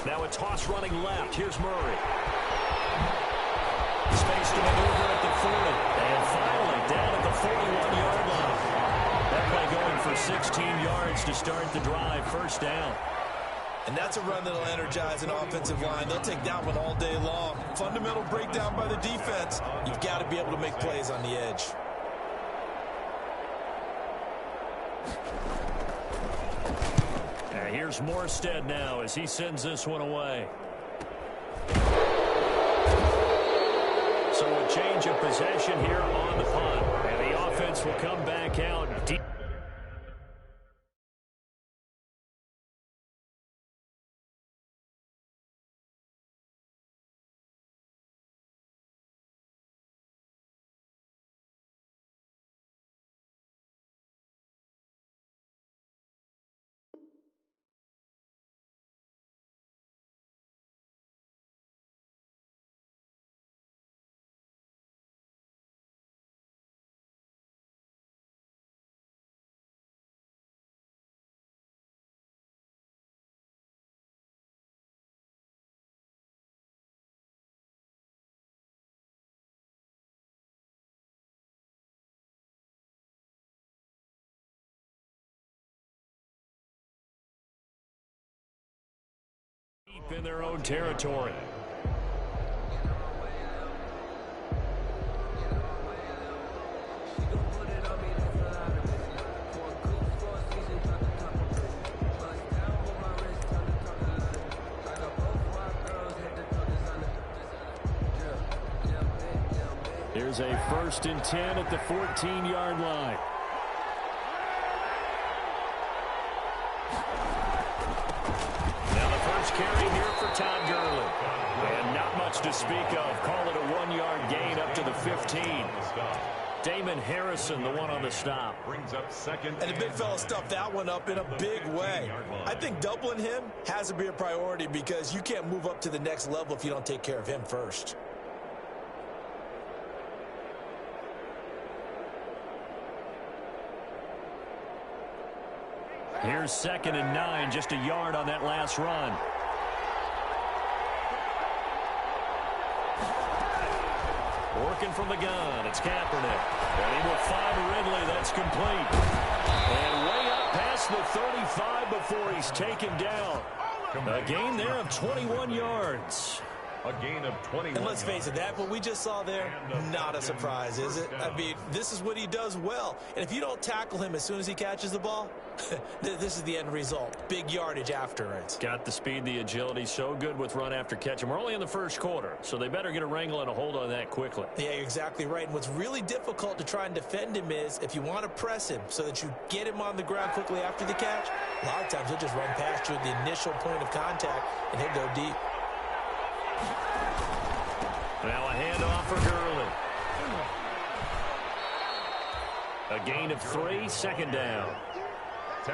Now a toss running left. Here's Murray. Space to maneuver at the 40. And finally down at the 41-yard line. That play going for 16 yards to start the drive. 1st down. And that's a run that'll energize an offensive line. They'll take that one all day long. Fundamental breakdown by the defense. You've got to be able to make plays on the edge. Here's Morstead now as he sends this one away. So a change of possession here on the punt. And the offense will come back out deep. Deep in their own territory. Here's a 1st and 10 at the 14-yard line. Carry here for Todd Gurley. And not much to speak of. Call it a 1-yard gain up to the 15. Damon Harrison, the one on the stop. Brings up 2nd. And the big fella stuffed that one up in a big way. I think doubling him has to be a priority because you can't move up to the next level if you don't take care of him first. Here's 2nd and 9, just a yard on that last run. Working from the gun, it's Kaepernick. And he will find Ridley, that's complete. And way up past the 35 before he's taken down. A gain there of 21 yards. A gain of 21. And let's face it, that what we just saw there, not a surprise, is it? I mean, this is what he does well. And if you don't tackle him as soon as he catches the ball, this is the end result. Big yardage after it. Got the speed, the agility, so good with run after catch. And we're only in the first quarter, so they better get a wrangle and a hold on that quickly. Yeah, you're exactly right. And what's really difficult to try and defend him is if you want to press him so that you get him on the ground quickly after the catch, a lot of times he'll just run past you at the initial point of contact, and he'll go deep. Now a handoff for Gurley. A gain of 3, 2nd down.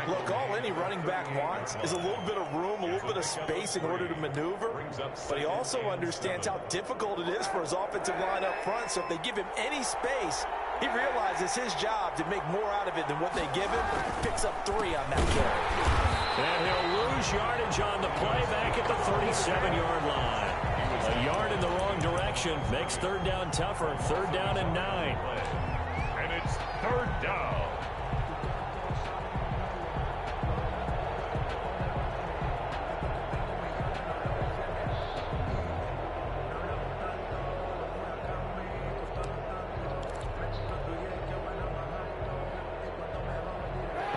Look, all any running back wants is a little bit of room, a little bit of space in order to maneuver. But he also understands how difficult it is for his offensive line up front. So if they give him any space, he realizes his job to make more out of it than what they give him. Picks up 3 on that carry. And he'll lose yardage on the play back at the 37-yard line. A yard in the wrong direction makes 3rd down tougher. 3rd down and 9. And it's 3rd down.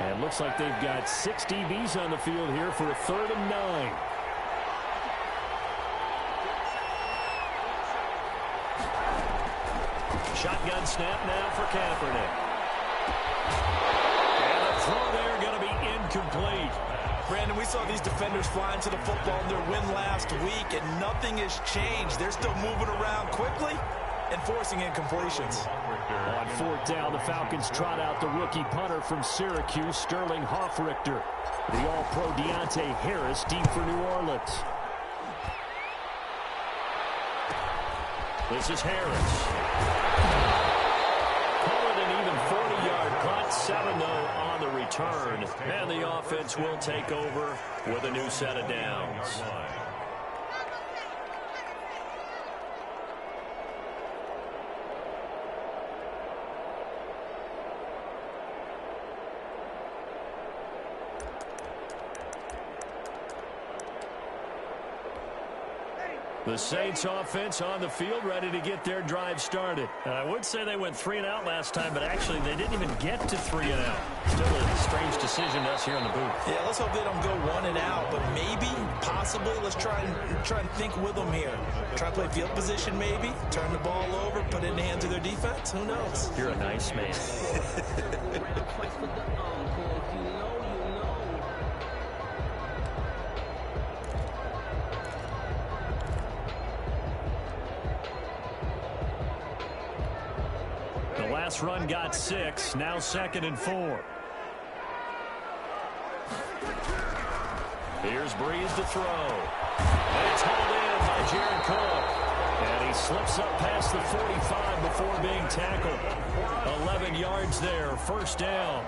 And looks like they've got 6 DBs on the field here for a 3rd and 9. Shotgun snap now for Kaepernick. And the throw there going to be incomplete. Brandon, we saw these defenders flying to the football in their win last week, and nothing has changed. They're still moving around quickly and forcing incompletions. On 4th down, the Falcons trot out the rookie punter from Syracuse, Sterling Hoffrichter. The All-Pro Deontay Harris deep for New Orleans. This is Harris. Call it an even 40-yard punt. 7, though, on the return. And the offense will take over with a new set of downs. The Saints offense on the field, ready to get their drive started. I would say they went 3 and out last time, but actually they didn't even get to 3 and out. Still a strange decision to us here in the booth. Yeah, let's hope they don't go 1 and out, but maybe, possibly, let's try and think with them here. Try and play field position maybe, turn the ball over, put it in the hands of their defense. Who knows? You're a nice man. Last run got 6, now 2nd and 4. Here's Breeze to throw. And it's hauled in by Jared Cook. And he slips up past the 45 before being tackled. 11 yards there, 1st down.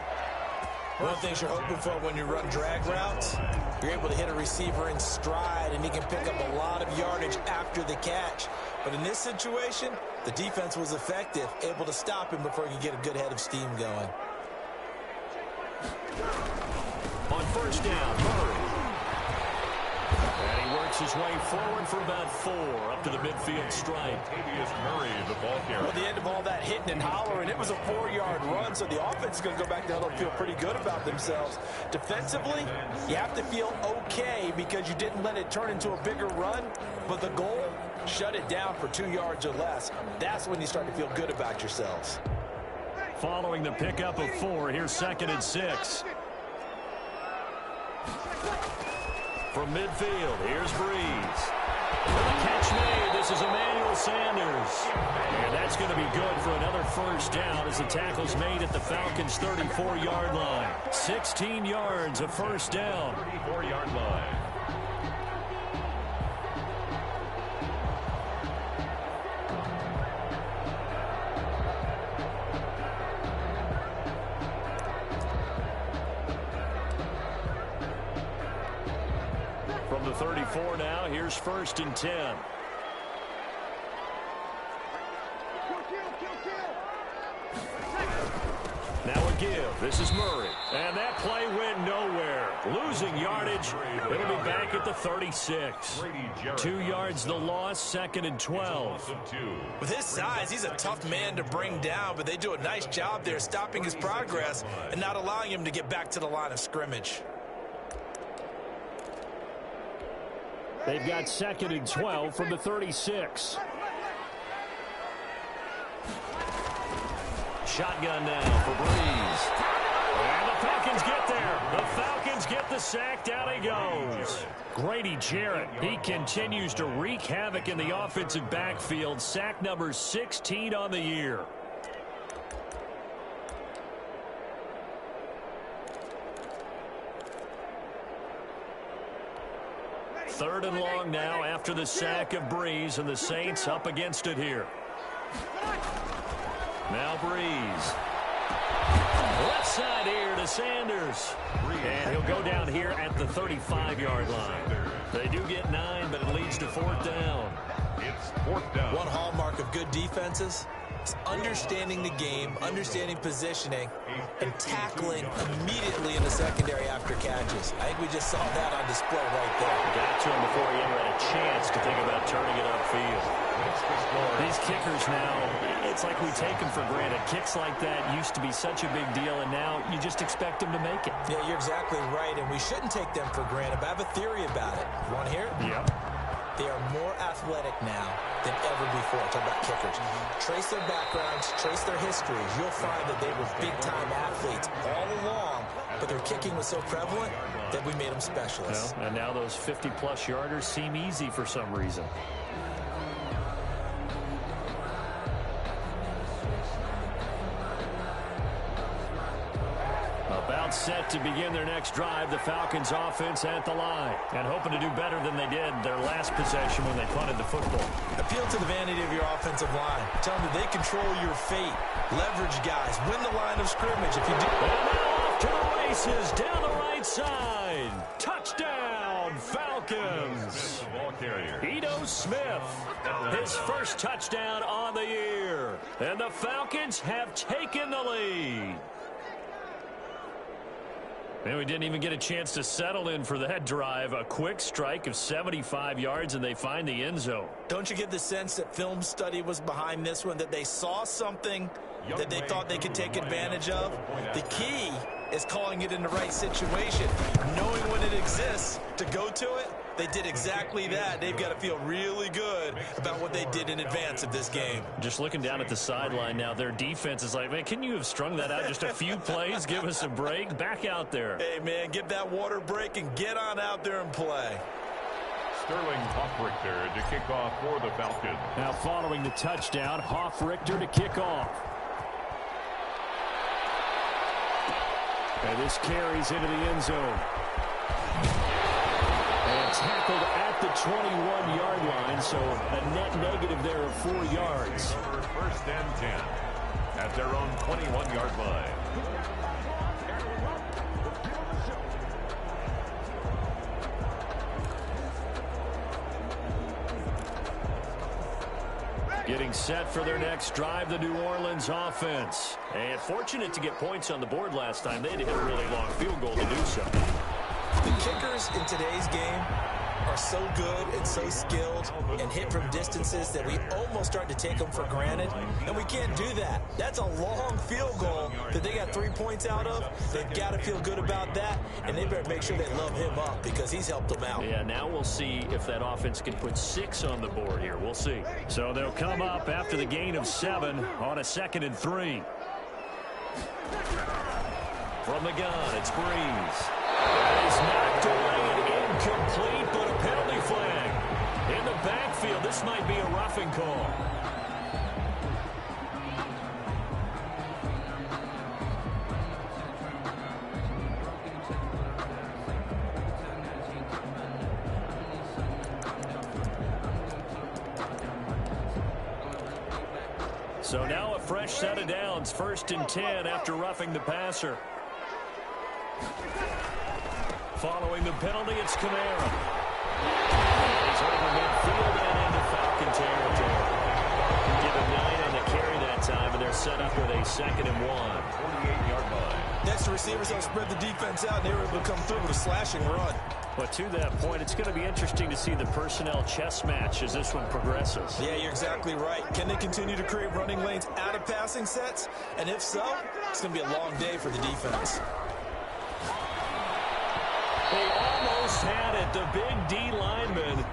One of the things you're hoping for when you run drag routes, you're able to hit a receiver in stride, and he can pick up a lot of yardage after the catch. But in this situation, the defense was effective, able to stop him before he could get a good head of steam going. On 1st down, Murray. And he works his way forward for about 4 up to the midfield stripe. Murray, the ball carrier. Well, the end of all that hitting and hollering, it was a 4-yard run, so the offense is going to go back down and feel pretty good about themselves. Defensively, you have to feel okay because you didn't let it turn into a bigger run, but the goal, shut it down for 2 yards or less. That's when you start to feel good about yourselves. Following the pickup of 4, here's 2nd and 6. From midfield, here's Breeze. With a catch made, this is Emmanuel Sanders. And that's going to be good for another 1st down as the tackle's made at the Falcons' 34-yard line. 16 yards, a 1st down. 34-yard line. From the 34 now, here's 1st and 10. Now a give. This is Murray. And that play went nowhere. Losing yardage. It'll be back at the 36. 2 yards the loss, 2nd and 12. With his size, he's a tough man to bring down, but they do a nice job there stopping his progress and not allowing him to get back to the line of scrimmage. They've got 2nd and 12 from the 36. Shotgun now for Breeze. And the Falcons get there. The Falcons get the sack. Down he goes. Grady Jarrett, he continues to wreak havoc in the offensive backfield. Sack number 16 on the year. Third and long now after the sack of Breeze, and the Saints up against it here. Now Breeze. Left side here to Sanders. And he'll go down here at the 35-yard line. They do get 9, but it leads to 4th down. It's 4th down. One hallmark of good defenses is understanding the game, understanding positioning, and tackling immediately in the secondary after catches. I think we just saw that on display right there. Got to him before he ever had a chance to think about turning it upfield. These kickers now, it's like we take them for granted. Kicks like that used to be such a big deal, and now you just expect them to make it. Yeah, you're exactly right, and we shouldn't take them for granted, but I have a theory about it. You want to hear it? Yep. They are more athletic now than ever before. Talk about kickers. Trace their backgrounds, trace their histories. You'll find that they were big-time athletes all along, but their kicking was so prevalent that we made them specialists. Well, and now those 50-plus yarders seem easy for some reason. About set to begin their next drive, the Falcons offense at the line, and hoping to do better than they did their last possession when they punted the football. Appeal to the vanity of your offensive line. Tell them that they control your fate. Leverage guys. Win the line of scrimmage if you do. And now off to the races down the right side. Touchdown, Falcons. Ito Smith, his first touchdown on the year. And the Falcons have taken the lead. And we didn't even get a chance to settle in for that drive. A quick strike of 75 yards, and they find the end zone. Don't you get the sense that film study was behind this one, that they saw something that they thought they could take advantage of? The key is calling it in the right situation, knowing when it exists to go to it. They did exactly that. They've got to feel really good about what they did in advance of this game. Just looking down at the sideline now, their defense is like, man, can you have strung that out just a few plays? Give us a break. Back out there. Hey, man, get that water break and get on out there and play. Sterling Hoffrichter to kick off for the Falcons. Now following the touchdown, Hoffrichter to kick off. And this carries into the end zone. And tackled at the 21-yard line, so a net negative there of 4 yards. 1st and 10 at their own 21-yard line. Getting set for their next drive, the New Orleans offense. And fortunate to get points on the board last time. They had to hit a really long field goal to do so. The kickers in today's game are so good and so skilled and hit from distances that we almost start to take them for granted, and we can't do that. That's a long field goal that they got 3 points out of. They've got to feel good about that, and they better make sure they love him up because he's helped them out. Yeah, now we'll see if that offense can put 6 on the board here. We'll see. So they'll come up after the gain of 7 on a 2nd and 3. From the gun, it's Breeze. He's knocked away and incomplete, but a penalty flag. In the backfield, this might be a roughing call. So now a fresh set of downs, 1st and 10 after roughing the passer. Following the penalty, it's Kamara. set up with a 2nd and 1. 48-yard line. Next, the receivers help spread the defense out, and they were able to come through with a slashing run. But to that point, it's going to be interesting to see the personnel chess match as this one progresses. Yeah, you're exactly right. Can they continue to create running lanes out of passing sets? And if so, it's going to be a long day for the defense. They almost had it. The big D lineman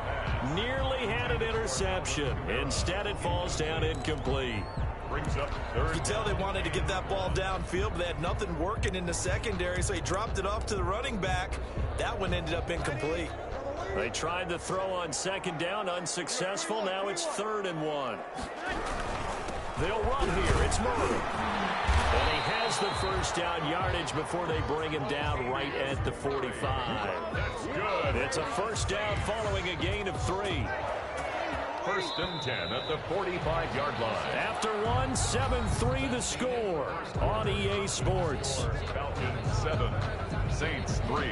nearly had an interception. Instead, it falls down incomplete. Brings up 3rd. You can tell they wanted to get that ball downfield, but they had nothing working in the secondary, so he dropped it off to the running back. That one ended up incomplete. They tried to throw on 2nd down, unsuccessful. Now it's 3rd and 1. They'll run here. It's Murray. And he has the first down yardage before they bring him down right at the 45. That's good. It's a first down following a gain of 3. 1st and 10 at the 45-yard line. After 1, 7-3 the score on EA Sports. Falcons 7, Saints 3.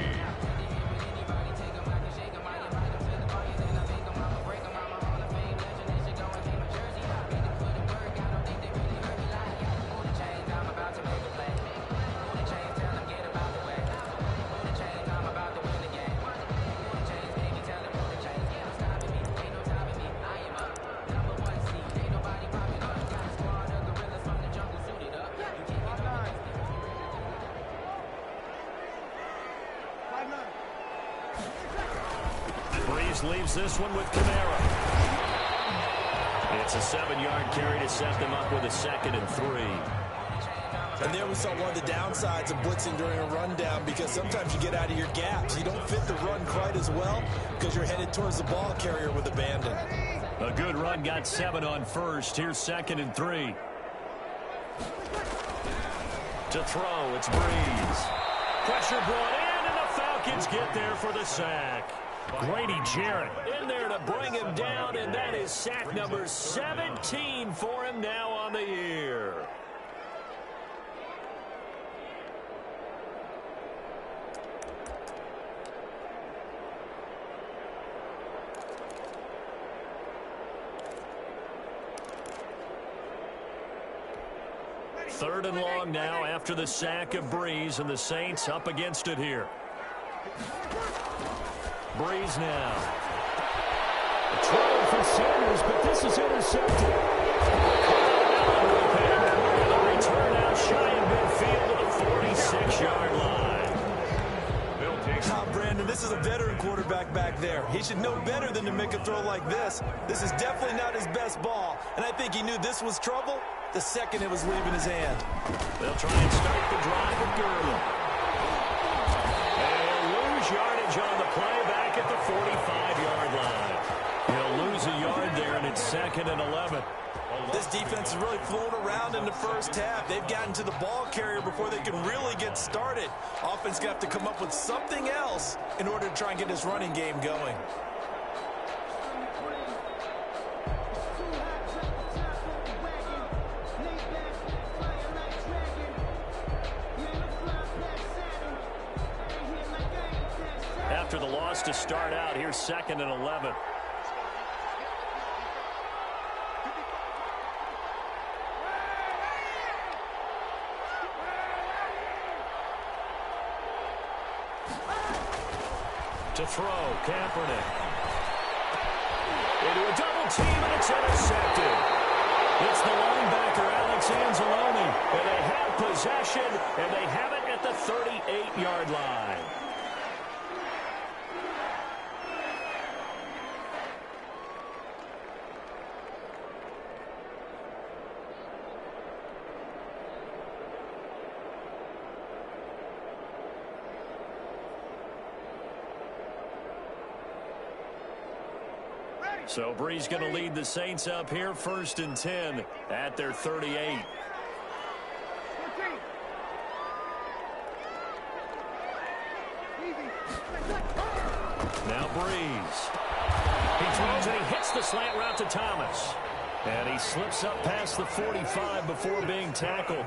Leaves this one with Kamara. It's a 7-yard carry to set them up with a 2nd and 3. And there we saw one of the downsides of blitzing during a rundown, because sometimes you get out of your gaps. You don't fit the run quite as well because you're headed towards the ball carrier with abandon. A good run got 7 on 1st. Here's 2nd and 3. To throw, it's Breeze. Pressure brought in, and the Falcons get there for the sack. Grady Jarrett in there to bring him down, and that is sack number 17 for him now on the year. Third and long now after the sack of Breeze, and the Saints up against it here. Breeze now. A try for Sanders, but this is intercepted. And the return out shy of midfield to the 46-yard line. Brandon, this is a veteran quarterback back there. He should know better than to make a throw like this. This is definitely not his best ball, and I think he knew this was trouble the second it was leaving his hand. They'll try and start the drive with Gurley. And he'll lose yardage on the play back at the 45-yard line. He'll lose a yard there, and it's 2nd and 11. This defense has really flown around in the first half. They've gotten to the ball carrier before they can really get started. Offense got to come up with something else in order to try and get this running game going. After the loss to start out, here's 2nd and 11. To throw, Kaepernick. Into a double team, and it's intercepted. It's the linebacker, Alex Anzalone. And they have possession, and they have it at the 38-yard line. So Breeze going to lead the Saints up here, 1st and 10 at their 38. Now Breeze. He throws and he hits the slant route to Thomas. And he slips up past the 45 before being tackled.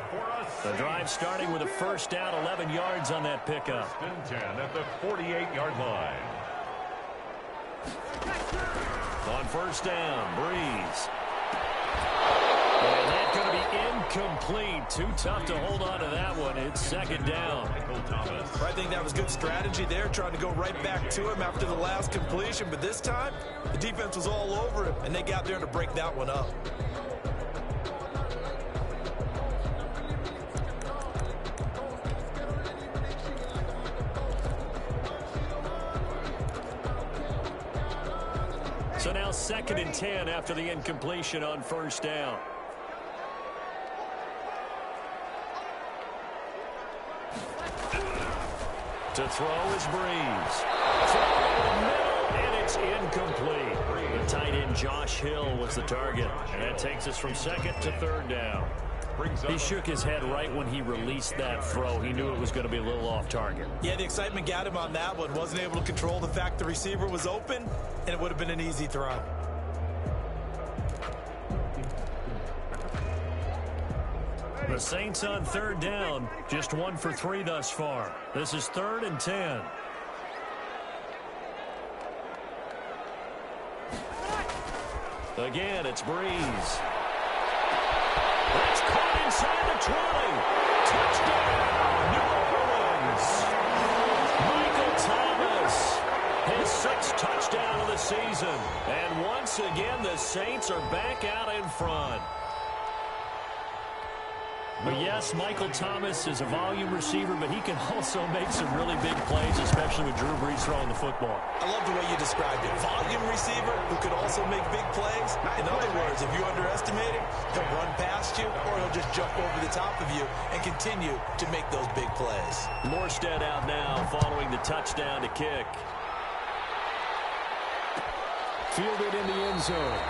The drive starting with a first down, 11 yards on that pickup. 1st and 10 at the 48-yard line. On first down, Breeze. And that going to be incomplete. Too tough to hold on to that one. It's second down. I think that was good strategy there, trying to go right back to him after the last completion. But this time, the defense was all over him, and they got there to break that one up. So now 2nd and 10 after the incompletion on first down. To throw is Breeze. Throw in the middle, and it's incomplete. The tight end Josh Hill was the target. And that takes us from 2nd to 3rd down. He shook his head right when he released that throw. He knew it was going to be a little off target. Yeah, the excitement got him on that one. Wasn't able to control the fact the receiver was open, and it would have been an easy throw. The Saints on 3rd down, just 1 for 3 thus far. This is 3rd and 10. Again, it's Breeze. That's caught inside the 20. Touchdown, New Orleans. Michael Thomas, his 6th touchdown of the season. And once again, the Saints are back out in front. But yes, Michael Thomas is a volume receiver, but he can also make some really big plays, especially with Drew Brees throwing the football. I love the way you described it. Volume receiver who could also make big plays. In other words, if you underestimate him, he'll run past you or he'll just jump over the top of you and continue to make those big plays. Morstead out now following the touchdown to kick. Fielded in the end zone.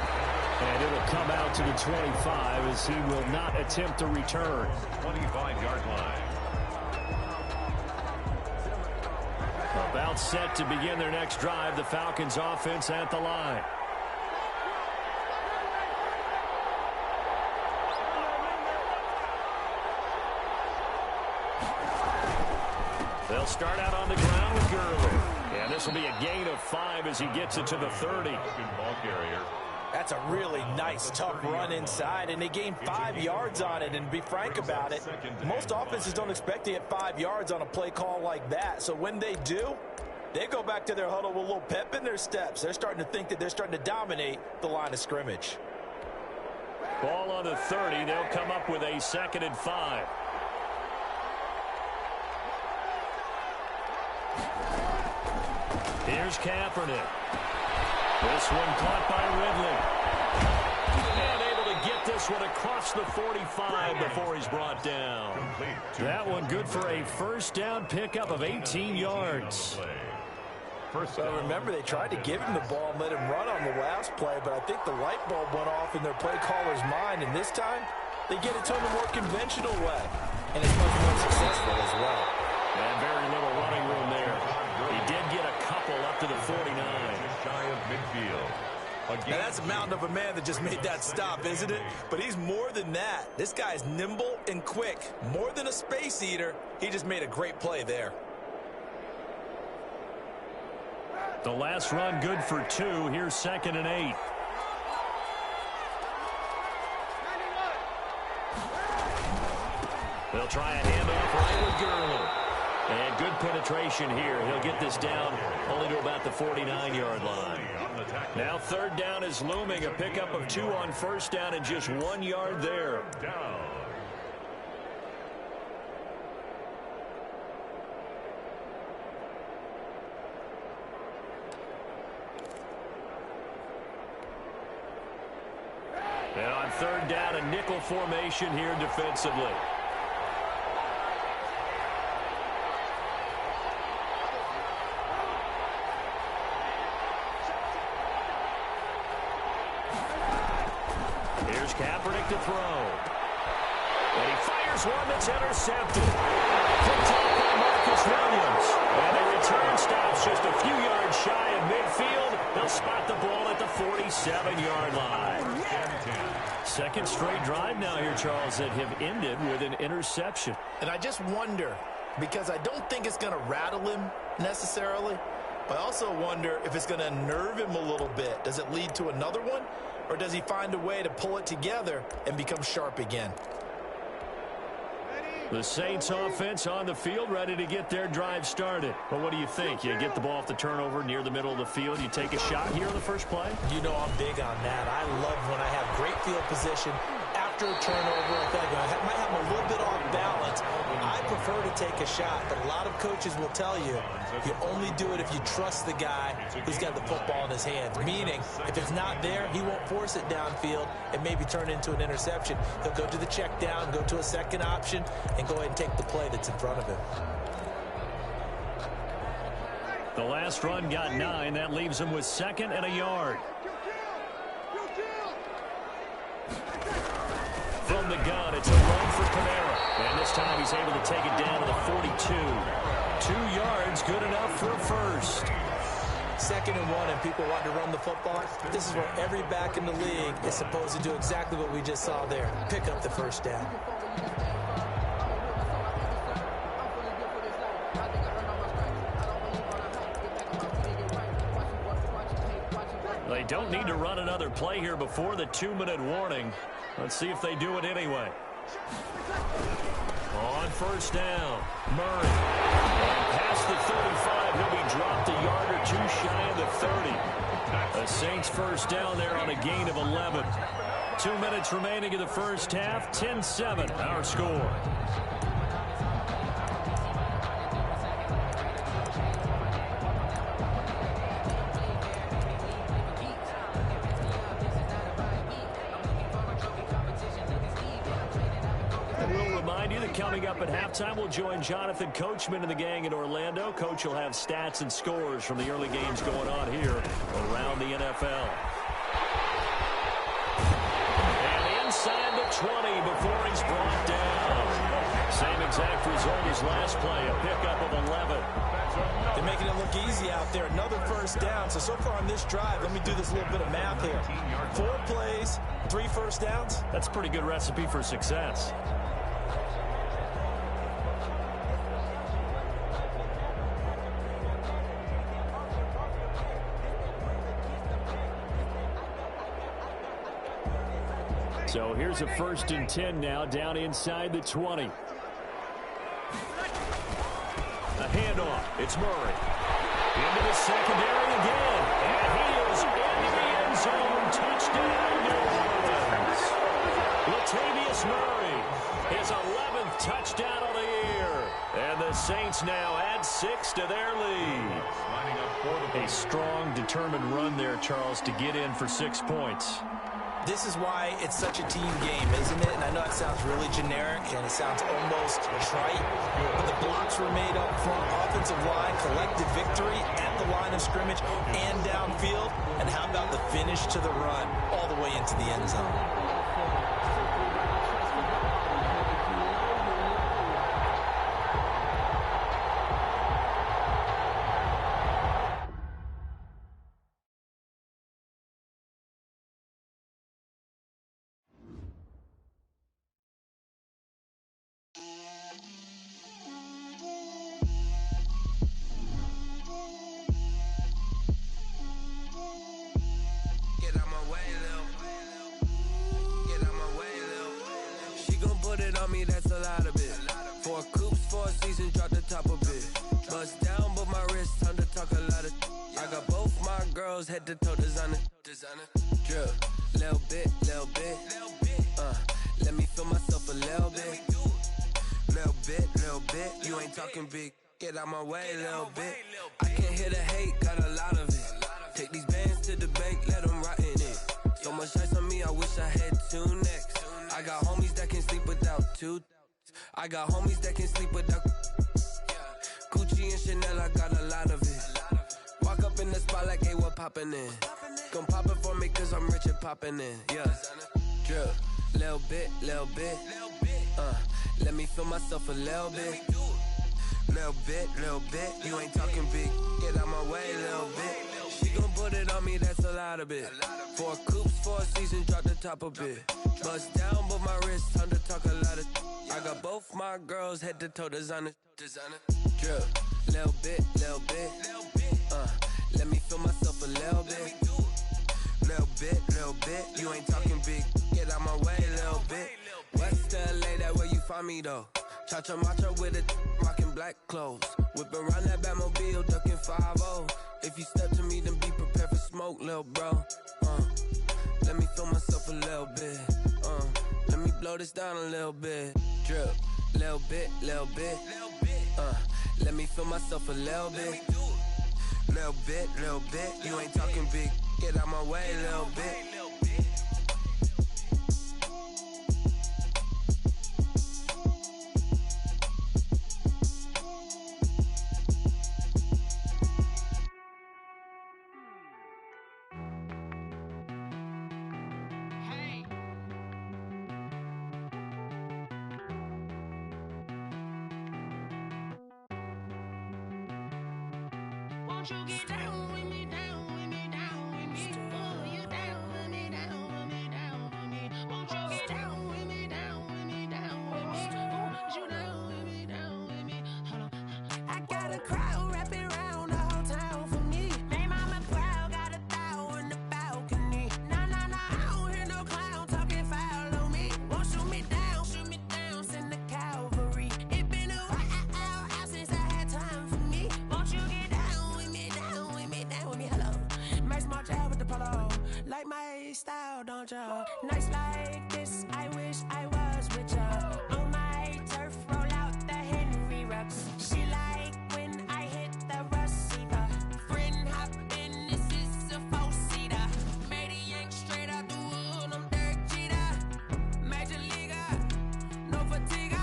And it'll come out to the 25 as he will not attempt a return. 25-yard line. About set to begin their next drive, the Falcons offense at the line. They'll start out on the ground with Gurley. And this will be a gain of 5 as he gets it to the 30. Ball carrier. That's a really nice, tough run inside, and they gained 5 yards on it. And to be frank about it, most offenses don't expect to get 5 yards on a play call like that. So when they do, they go back to their huddle with a little pep in their steps. They're starting to think that they're starting to dominate the line of scrimmage. Ball on the 30. They'll come up with a 2nd and 5. Here's Kaepernick. This one caught by Ridley. And able to get this one across the 45 before he's brought down. That one good for a first down pickup of 18 yards. Well, remember, they tried to give him the ball and let him run on the last play, but I think the light bulb went off in their play caller's mind, and this time they get it to him a more conventional way, and it's much more successful as well. And very little running room there. He did get a couple up to the 49. Shy of midfield. Now, that's a mountain of a man that just made that stop, isn't it? But he's more than that. This guy's nimble and quick. More than a space eater, he just made a great play there. The last run good for 2. Here's 2nd and 8. They'll try a handoff right with Gurley. And good penetration here. He'll get this down only to about the 49-yard line. Now 3rd down is looming. A pickup of 2 on first down and just 1 yard there. And on 3rd down, a nickel formation here defensively. Here's Kaepernick to throw. And he fires one that's intercepted. Picked off by Marcus Williams. And the return stops just a few yards shy of midfield. They'll spot the ball at the 47-yard line. 2nd straight drive now here, Charles, that have ended with an interception. And I just wonder, because I don't think it's going to rattle him necessarily, But I also wonder if it's going to unnerve him a little bit. Does it lead to another one? Or does he find a way to pull it together and become sharp again? The Saints offense on the field, ready to get their drive started. Well, what do you think? You get the ball off the turnover near the middle of the field. You take a shot here in the first play? You know I'm big on that. I love when I have great field position after a turnover. I feel like I might have a little bit off balance. I prefer to take a shot, but a lot of coaches will tell you only do it if you trust the guy who's got the football in his hands. Meaning, if it's not there, he won't force it downfield and maybe turn it into an interception. He'll go to the check down, go to a second option, and go ahead and take the play that's in front of him. The last run got 9. That leaves him with 2nd and a yard. From the gun, it's a run for Panera. And this time he's able to take it down to the 42. 2 yards, good enough for a first. 2nd and 1, and people want to run the football. This is where every back in the league is supposed to do exactly what we just saw there. Pick up the first down. They don't need to run another play here before the 2-minute warning. Let's see if they do it anyway. On first down, Murray. Past the 35, he'll be dropped a yard or 2 shy of the 30. The Saints first down there on a gain of 11. 2 minutes remaining in the first half, 10-7, our score. Coming up at halftime, we'll join Jonathan Coachman and the gang in Orlando. Coach will have stats and scores from the early games going on here around the NFL. And inside the 20 before he's brought down. Same exact result as last play, a pickup of 11. They're making it look easy out there. Another first down. So far on this drive, let me do this little bit of math here. 4 plays, 3 first downs. That's a pretty good recipe for success. So here's a 1st and 10 now, down inside the 20. A handoff. It's Murray. Into the secondary again. And he is into the end zone. Touchdown, New Orleans. Latavius Murray, his 11th touchdown of the year. And the Saints now add 6 to their lead. A strong, determined run there, Charles, to get in for 6 points. This is why it's such a team game, isn't it? And I know it sounds really generic and it sounds almost trite, but the blocks were made up front, offensive line, collective victory at the line of scrimmage and downfield. And how about the finish to the run all the way into the end zone? Head to toe designer, drip, little bit, let me feel myself a little bit, you ain't talking big, get out my way, little bit, I can't hear the hate, got a lot of it, take these bands to the bank, let them rot in it, so much ice on me, I wish I had 2 necks, I got homies that can sleep without 2, I got homies that can sleep without, Gucci and Chanel, I got a lot of it. Walk up in the spot like, hey, what poppin' in? Gon' pop it for me cause I'm rich and poppin' in, yeah. Drip, little bit, let me feel myself a little bit. Little bit, you ain't talking big, get out my way, little bit. She gon' put it on me, that's a lot of it. 4 coops, 4 seasons, drop the top a bit. Bust down, but my wrist, time to talk a lot of. I got both my girls, head to toe designer. Drip, little bit, Let me feel myself a little bit. Little bit, you ain't talking big. Get out my way, little bit. West LA, that where you find me though. Cha-cha matcha with a rockin' black clothes. Whip around that Batmobile, ducking 5-0. If you step to me, then be prepared for smoke, lil' bro. Let me feel myself a little bit. Let me blow this down a little bit. Drip, little bit. Let me feel myself a little bit. Little bit. You ain't talking big. Get out my way, little bit. Won't you get down with me, down with me, down with me? Oh, you down with me, down with me, down with me. Won't you get down with me, down with me, down with me? Oh, you down with me, down with me? Hold on. I got a crowd wrapping around the whole town for me. They mama proud, got a thou in the balcony. Nah, I don't hear no clown talking foul on me. Won't shoot me down, send the cavalry. It been a while since I had time for me. Won't you get down with me, down with me, down with me? Hello. Nice march out with the polo. Like my style, don't ya? Nice like this, I wish I was with ya. On my turf, roll out the Henry Rux. She like when I hit the receiver. Friend hop in, this is a four-seater. Made a yank straight out the wood, I'm Derek Jeter. Major leaguer, no fatigue.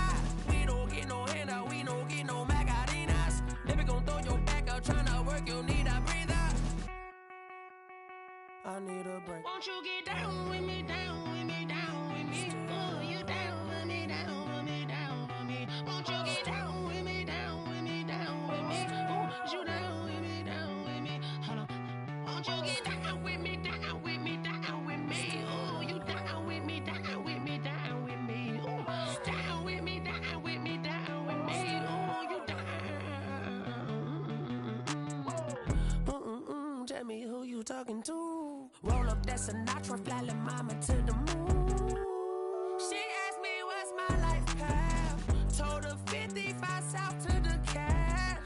We don't get no handout, we don't get no Magarinas. Never gon' throw your back out, tryna work, you need a breather. I need a break. Won't you get down with me, down with me, down with me? Oh, you down with me, down with me, down with me? Won't you get down with me, down with me, down with me? Oh, you down with me, down with me? Hold on. Won't you get down with me, down with me, down with me? Oh, you down with me, down with me, down with me? Oh, down with me, down with me, down with me? Oh, you down. Tell me who you talking to. Roll up that Sinatra, fly la mama to the moon. She asked me what's my life path. Told her 55 south to the cat.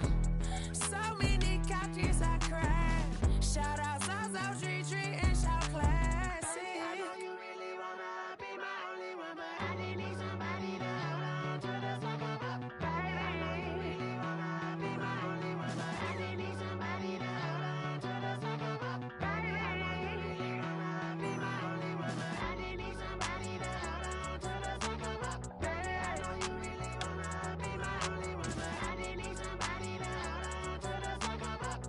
So many couches I cried. Shout out South Street and shout classy. I know you really wanna be my only one, but I didn't need somebody to hold on to the sucker up, baby. I know you really wanna be my only one, but I didn't need somebody to hold on to the sucker up, baby. I know you really wanna be my only one, but I didn't need somebody to hold on to the sucker up, baby. I know you really wanna be my only one, but I didn't need somebody to hold on to the sucker up.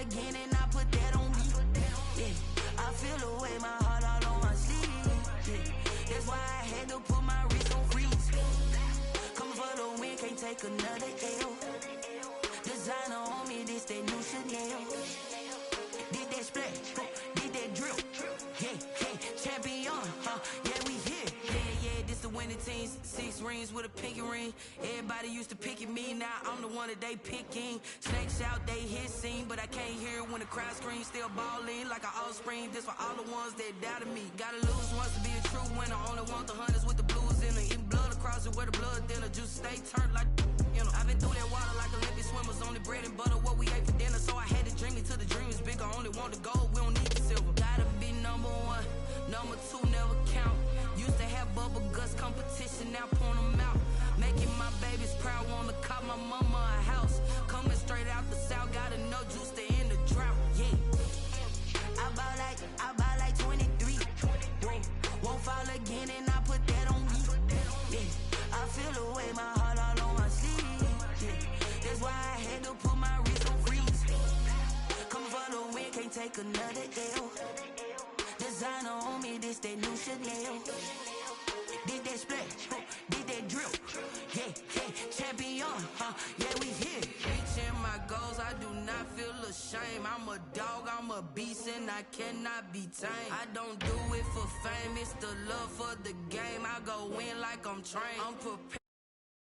Again, and I put that on me. Yeah, I feel the way, my heart all on my sleeve. Yeah, that's why I had to put my wrist on freeze. Coming for the win, can't take another L. Designer on me, this that new Chanel. 15, 6 rings with a pinky ring. Everybody used to pick at me, now I'm the one that they picking. Snakes out, they hissing, but I can't hear it when the crowd screams. Still balling like an offspring. This for all the ones that doubted me. Gotta lose once to be a true winner. Only want the hunters with the blues in it. Eating blood across it where the blood thinner. Juice stay turned like, you know. I've been through that water like Olympic swimmers. Only bread and butter what we ate for dinner. So I had to dream it till the dream is bigger. Only want the gold, we don't need the silver. Gotta be number one, number two never count. Used to have bubble guts competition, now point them out. Making my babies proud, wanna cop my mama a house. Coming straight out the south, gotta know juice to end the drought. Yeah, I buy like 23. Whoa, won't fall again and I put that on me. Yeah, I feel the way, my heart all on my sleeve. Yeah, that's why I had to put my wrist on freeze. Come for the win, can't take another L. Designer on me, this that new Chanel. Did that splash, did that drill. Yeah, champion, yeah, we here. Reaching my goals, I do not feel ashamed. I'm a dog, I'm a beast, and I cannot be tamed. I don't do it for fame, it's the love for the game. I go in like I'm trained. I'm prepared.